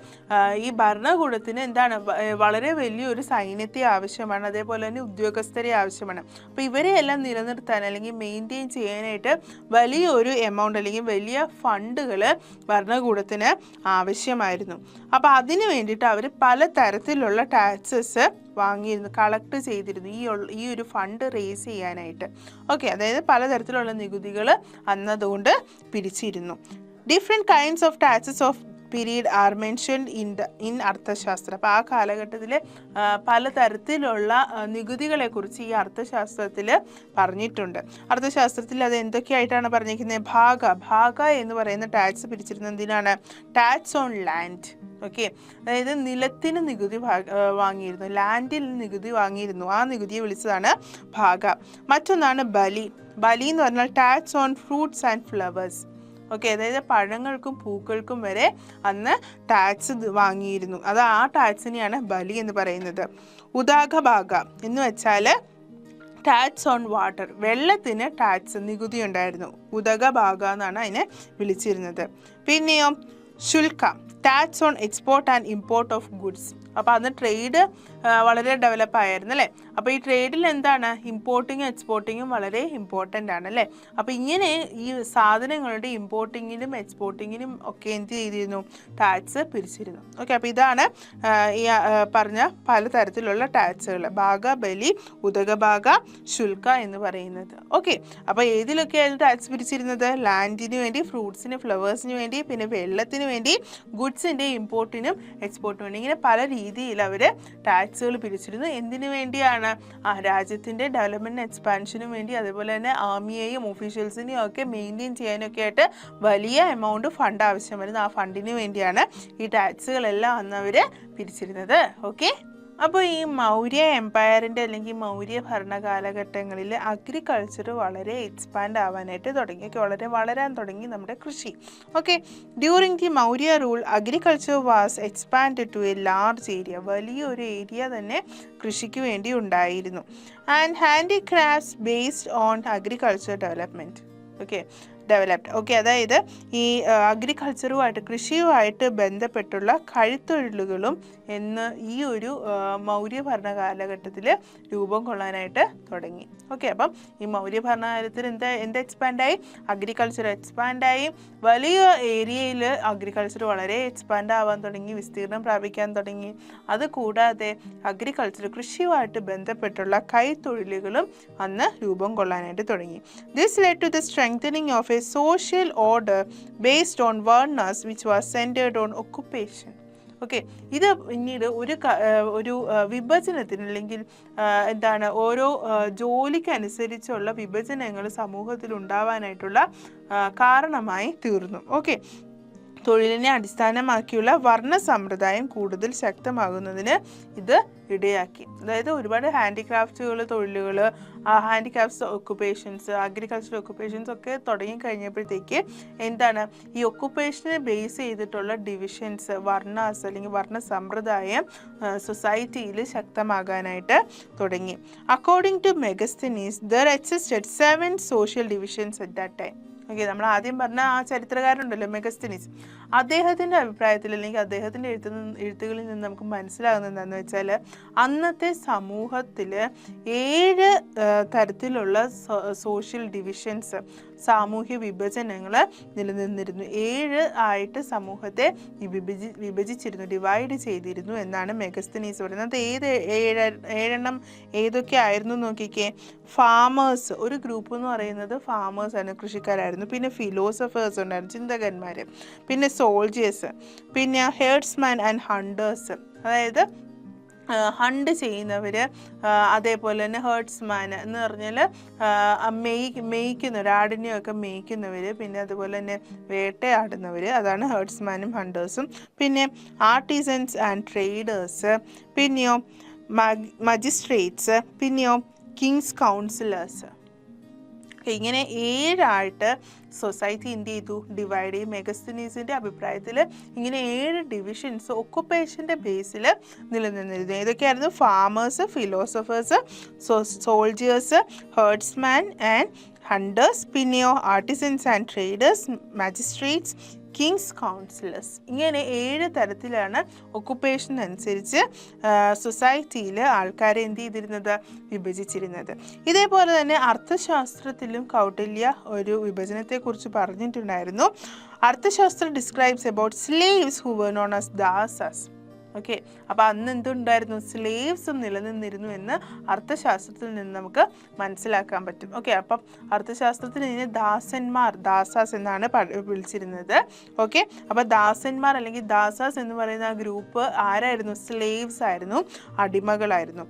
ഈ ഭരണകൂടത്തിന് എന്താണ് വളരെ വലിയൊരു സൈന്യത്തെ ആവശ്യമാണ്, അതേപോലെ തന്നെ ഉദ്യോഗസ്ഥരെ ആവശ്യമാണ്. അപ്പോൾ ഇവരെയെല്ലാം നിലനിർത്താൻ അല്ലെങ്കിൽ മെയിൻറ്റെയിൻ ചെയ്യാനായിട്ട് വലിയൊരു എമൗണ്ട് അല്ലെങ്കിൽ വലിയ ഫണ്ടുകൾ ഭരണകൂടത്തിന് ആവശ്യമായിരുന്നു. അപ്പോൾ അതിന് വേണ്ടിയിട്ട് അവർ പലതരത്തിലുള്ള ടാക്സസ് വാങ്ങിയിരുന്നു, കളക്ട് ചെയ്തിരുന്നു ഈ ഒരു ഫണ്ട് റേസ് ചെയ്യാനായിട്ട്. ഓക്കെ, അതായത് പലതരത്തിലുള്ള നികുതികൾ അന്നതുകൊണ്ട് പിരിച്ചിരുന്നു. Different kinds of taxes of period are mentioned in Arthashastra. അപ്പോൾ ആ കാലഘട്ടത്തിൽ പലതരത്തിലുള്ള നികുതികളെക്കുറിച്ച് ഈ അർത്ഥശാസ്ത്രത്തിൽ പറഞ്ഞിട്ടുണ്ട്. അർത്ഥശാസ്ത്രത്തിൽ അത് എന്തൊക്കെയായിട്ടാണ് പറഞ്ഞിരിക്കുന്നത്? ഭാഗ എന്ന് പറയുന്ന ടാക്സ് പിരിച്ചിരുന്നത് എന്തിനാണ്? Tax on land. ഓക്കെ, അതായത് നിലത്തിന് നികുതി വാങ്ങിയിരുന്നു, ലാൻഡിൽ നികുതി വാങ്ങിയിരുന്നു. ആ നികുതിയെ വിളിച്ചതാണ് ഭാഗ. മറ്റൊന്നാണ് ബലി എന്ന് പറഞ്ഞാൽ tax on fruits and flowers. Okay, അതായത് പഴങ്ങൾക്കും പൂക്കൾക്കും വരെ അന്ന് ടാക്സ് വാങ്ങിയിരുന്നു. അത് ആ ടാക്സിനെയാണ് ബലി എന്ന് പറയുന്നത്. ഉദാഗഭാഗ എന്ന് വെച്ചാൽ ടാക്സ് ഓൺ വാട്ടർ, വെള്ളത്തിന് ടാക്സ് നികുതി ഉണ്ടായിരുന്നു. ഉദഗഭാഗ എന്നാണ് അതിനെ വിളിച്ചിരുന്നത്. പിന്നെയോ Shulka, tax on export and import of goods. അപ്പോൾ അന്ന് ട്രേഡ് വളരെ ഡെവലപ്പ് ആയിരുന്നു അല്ലേ. അപ്പോൾ ഈ ട്രേഡിൽ എന്താണ് ഇമ്പോർട്ടിങ്ങും എക്സ്പോർട്ടിങ്ങും വളരെ ഇമ്പോർട്ടൻ്റ് ആണ് അല്ലേ. അപ്പോൾ ഇങ്ങനെ ഈ സാധനങ്ങളുടെ ഇമ്പോർട്ടിങ്ങിനും എക്സ്പോർട്ടിങ്ങിനും ഒക്കെ എന്ത് ചെയ്തിരുന്നു? ടാക്സ് പിരിച്ചിരുന്നു. ഓക്കെ, അപ്പോൾ ഇതാണ് ഈ പറഞ്ഞ പലതരത്തിലുള്ള ടാക്സുകൾ: ഭാഗ, ബലി, ഉദഗഭാഗ, ശുൽക്ക എന്ന് പറയുന്നത്. ഓക്കെ, അപ്പോൾ ഏതിലൊക്കെയായിരുന്നു ടാക്സ് പിരിച്ചിരുന്നത്? ലാൻഡിന് വേണ്ടി, ഫ്രൂട്ട്സിന് ഫ്ലവേഴ്സിന് വേണ്ടി, പിന്നെ വെള്ളത്തിന് വേണ്ടി, ഗുഡ്സിൻ്റെ ഇമ്പോർട്ടിനും എക്സ്പോർട്ടിനും വേണ്ടി. ഇങ്ങനെ പല രീതിയിൽ അവർ ടാക്സുകൾ പിരിച്ചിരുന്നു. എന്തിനു വേണ്ടിയാണ്? രാജ്യത്തിൻ്റെ ഡെവലപ്മെൻറ്റ് എക്സ്പാൻഷനും വേണ്ടി, അതുപോലെ തന്നെ ആർമിയെയും ഒഫീഷ്യൽസിനെയും ഒക്കെ മെയിൻറ്റെയിൻ ചെയ്യാനൊക്കെ ആയിട്ട് വലിയ എമൗണ്ട് ഫണ്ട് ആവശ്യമായിരുന്നു. ആ ഫണ്ടിന് വേണ്ടിയാണ് ഈ ടാക്സുകളെല്ലാം അന്ന് അവർ പിരിച്ചിരുന്നത്. ഓക്കെ, അപ്പോൾ ഈ മൗര്യ എംപയറിൻ്റെ അല്ലെങ്കിൽ മൗര്യ ഭരണകാലഘട്ടങ്ങളിൽ അഗ്രികൾച്ചർ വളരെ എക്സ്പാൻഡ് ആവാനായിട്ട് തുടങ്ങി. വളരെ വളരാൻ തുടങ്ങി നമ്മുടെ കൃഷി. Okay, during the Maurya rule agriculture was expand to a large area. വലിയൊരു ഏരിയ തന്നെ കൃഷിക്ക് വേണ്ടി ഉണ്ടായിരുന്നു. And handicrafts based on agriculture developed. Okay, അതായത് ഈ അഗ്രികൾച്ചറുമായിട്ട്, കൃഷിയുമായിട്ട് ബന്ധപ്പെട്ടുള്ള കഴിത്തൊഴിലുകളും എന്ന് ഈ ഒരു മൗര്യ ഭരണകാലഘട്ടത്തിൽ രൂപം കൊള്ളാനായിട്ട് തുടങ്ങി. ഓക്കെ, അപ്പം ഈ മൗര്യ ഭരണകാലത്തിൽ എന്ത് എക്സ്പാൻഡായി? അഗ്രികൾച്ചർ എക്സ്പാൻഡായി. വലിയ ഏരിയയിൽ അഗ്രികൾച്ചർ വളരെ എക്സ്പാൻഡ് ആവാൻ തുടങ്ങി, വിസ്തീർണം പ്രാപിക്കാൻ തുടങ്ങി. അതുകൂടാതെ അഗ്രികൾച്ചർ, കൃഷിയുമായിട്ട് ബന്ധപ്പെട്ടുള്ള കൈത്തൊഴിലുകളും അന്ന് രൂപം കൊള്ളാനായിട്ട് തുടങ്ങി. This led to the strengthening of a social order based on varnas which was centered on occupation. Okay, ഇത് പിന്നീട് ഒരു വിഭജനത്തിന് അല്ലെങ്കിൽ എന്താണ് ഓരോ ജോലിക്കനുസരിച്ചുള്ള വിഭജനങ്ങൾ സമൂഹത്തിൽ ഉണ്ടാവാനായിട്ടുള്ള കാരണമായി തീർന്നു. ഓക്കെ, തൊഴിലിനെ അടിസ്ഥാനമാക്കിയുള്ള വർണ്ണ സമ്പ്രദായം കൂടുതൽ ശക്തമാകുന്നതിന് ഇത് ഇടയാക്കി. അതായത് ഒരുപാട് ഹാൻഡിക്രാഫ്റ്റുകൾ, തൊഴിലുകൾ, ഹാൻഡിക്രാഫ്റ്റ്സ് ഒക്കുപ്പേഷൻസ്, അഗ്രികൾച്ചർ ഒക്കുപ്പേഷൻസ് ഒക്കെ തുടങ്ങിക്കഴിഞ്ഞപ്പോഴത്തേക്ക് എന്താണ് ഈ ഒക്കുപ്പേഷനെ ബേസ് ചെയ്തിട്ടുള്ള ഡിവിഷൻസ്, വർണ്ണാസ് അല്ലെങ്കിൽ വർണ്ണ സമ്പ്രദായം സൊസൈറ്റിയിൽ ശക്തമാകാനായിട്ട് തുടങ്ങി. According to Megasthenes there existed 7 social divisions at that time. Okay, നമ്മൾ ആദ്യം പറഞ്ഞ ആ ചരിത്രകാരനുണ്ടല്ലോ മെഗസ്തനീസ്, അദ്ദേഹത്തിൻ്റെ അഭിപ്രായത്തിൽ അല്ലെങ്കിൽ അദ്ദേഹത്തിൻ്റെ എഴുത്തുകളിൽ നിന്ന് നമുക്ക് മനസ്സിലാകുന്നത് എന്താണെന്ന് വെച്ചാൽ അന്നത്തെ സമൂഹത്തിൽ 7 തരത്തിലുള്ള സോഷ്യൽ ഡിവിഷൻസ്, സാമൂഹ്യ വിഭജനങ്ങൾ നിലനിന്നിരുന്നു. 7 ആയിട്ട് സമൂഹത്തെ വിഭജിച്ചിരുന്നു, ഡിവൈഡ് ചെയ്തിരുന്നു എന്നാണ് മെഗസ്തനീസ് പറയുന്നത്. ഏത് 7 ഏതൊക്കെ ആയിരുന്നു നോക്കിക്കേ. ഫാമേഴ്സ്, ഒരു ഗ്രൂപ്പ് എന്ന് പറയുന്നത് ഫാമേഴ്സ് ആണ്, കൃഷിക്കാരായിരുന്നു. പിന്നെ ഫിലോസഫേഴ്സ് ഉണ്ടായിരുന്നു, ചിന്തകന്മാർ. പിന്നെ സോൾജേഴ്സ്, പിന്നെ ഹെർഡ്സ്മാൻ ആൻഡ് ഹണ്ടേഴ്സ്, അതായത് ഹണ്ട് ചെയ്യുന്നവർ, അതേപോലെ തന്നെ ഹേർട്സ്മാൻ എന്ന് പറഞ്ഞാൽ മേയ്ക്കുന്നവർ, ആടിനെയൊക്കെ മേയ്ക്കുന്നവർ, പിന്നെ അതുപോലെ തന്നെ വേട്ടയാടുന്നവർ, അതാണ് ഹേർട്സ്മാനും ഹണ്ടേഴ്സും. പിന്നെ ആർട്ടിസൻസ് ആൻഡ് ട്രേഡേഴ്സ്, പിന്നെയോ മജിസ്ട്രേറ്റ്സ്, പിന്നെയോ കിങ്സ് കൗൺസിലേഴ്സ്. ഇങ്ങനെ 7 ആയിട്ട് സൊസൈറ്റി എന്ത് ചെയ്തു, ഡിവൈഡ് ചെയ്യും. മെഗസ്തനീസിൻ്റെ അഭിപ്രായത്തിൽ ഇങ്ങനെ 7 ഡിവിഷൻസ് ഒക്കുപ്പേഷൻ്റെ ബേസിൽ നിലനിന്നിരുന്നു. ഏതൊക്കെയായിരുന്നു? Farmers, philosophers, soldiers, herdsman and hunters, പിന്നെയോ artisans and traders, magistrates, kings councillors. ഇങ്ങനെ 7 തരത്തിലാണ് ഒക്കുപ്പേഷൻ അനുസരിച്ച് സൊസൈറ്റിയിൽ ആൾക്കാരെ എന്ത് ചെയ്തിരുന്നത്, വിഭജിച്ചിരുന്നത്. ഇതേപോലെ തന്നെ അർത്ഥശാസ്ത്രത്തിലും കൗട്ടില്യ ഒരു വിഭജനത്തെക്കുറിച്ച് പറഞ്ഞിട്ടുണ്ടായിരുന്നു. Arthashastra describes about slaves who were known as Dasas. Okay, അപ്പോൾ അന്ന് എന്തുണ്ടായിരുന്നു, സ്ലേവ്സും നിലനിന്നിരുന്നു എന്ന് അർത്ഥശാസ്ത്രത്തിൽ നിന്ന് നമുക്ക് മനസ്സിലാക്കാൻ പറ്റും. ഓക്കെ, അപ്പം അർത്ഥശാസ്ത്രത്തിൽ ഇതിനെ ദാസന്മാർ, ദാസാസ് എന്നാണ് വിളിച്ചിരുന്നത്. ഓക്കെ, അപ്പോൾ ദാസന്മാർ അല്ലെങ്കിൽ ദാസാസ് എന്ന് പറയുന്ന ഗ്രൂപ്പ് ആരായിരുന്നു? സ്ലേവ്സ് ആയിരുന്നു, അടിമകളായിരുന്നു.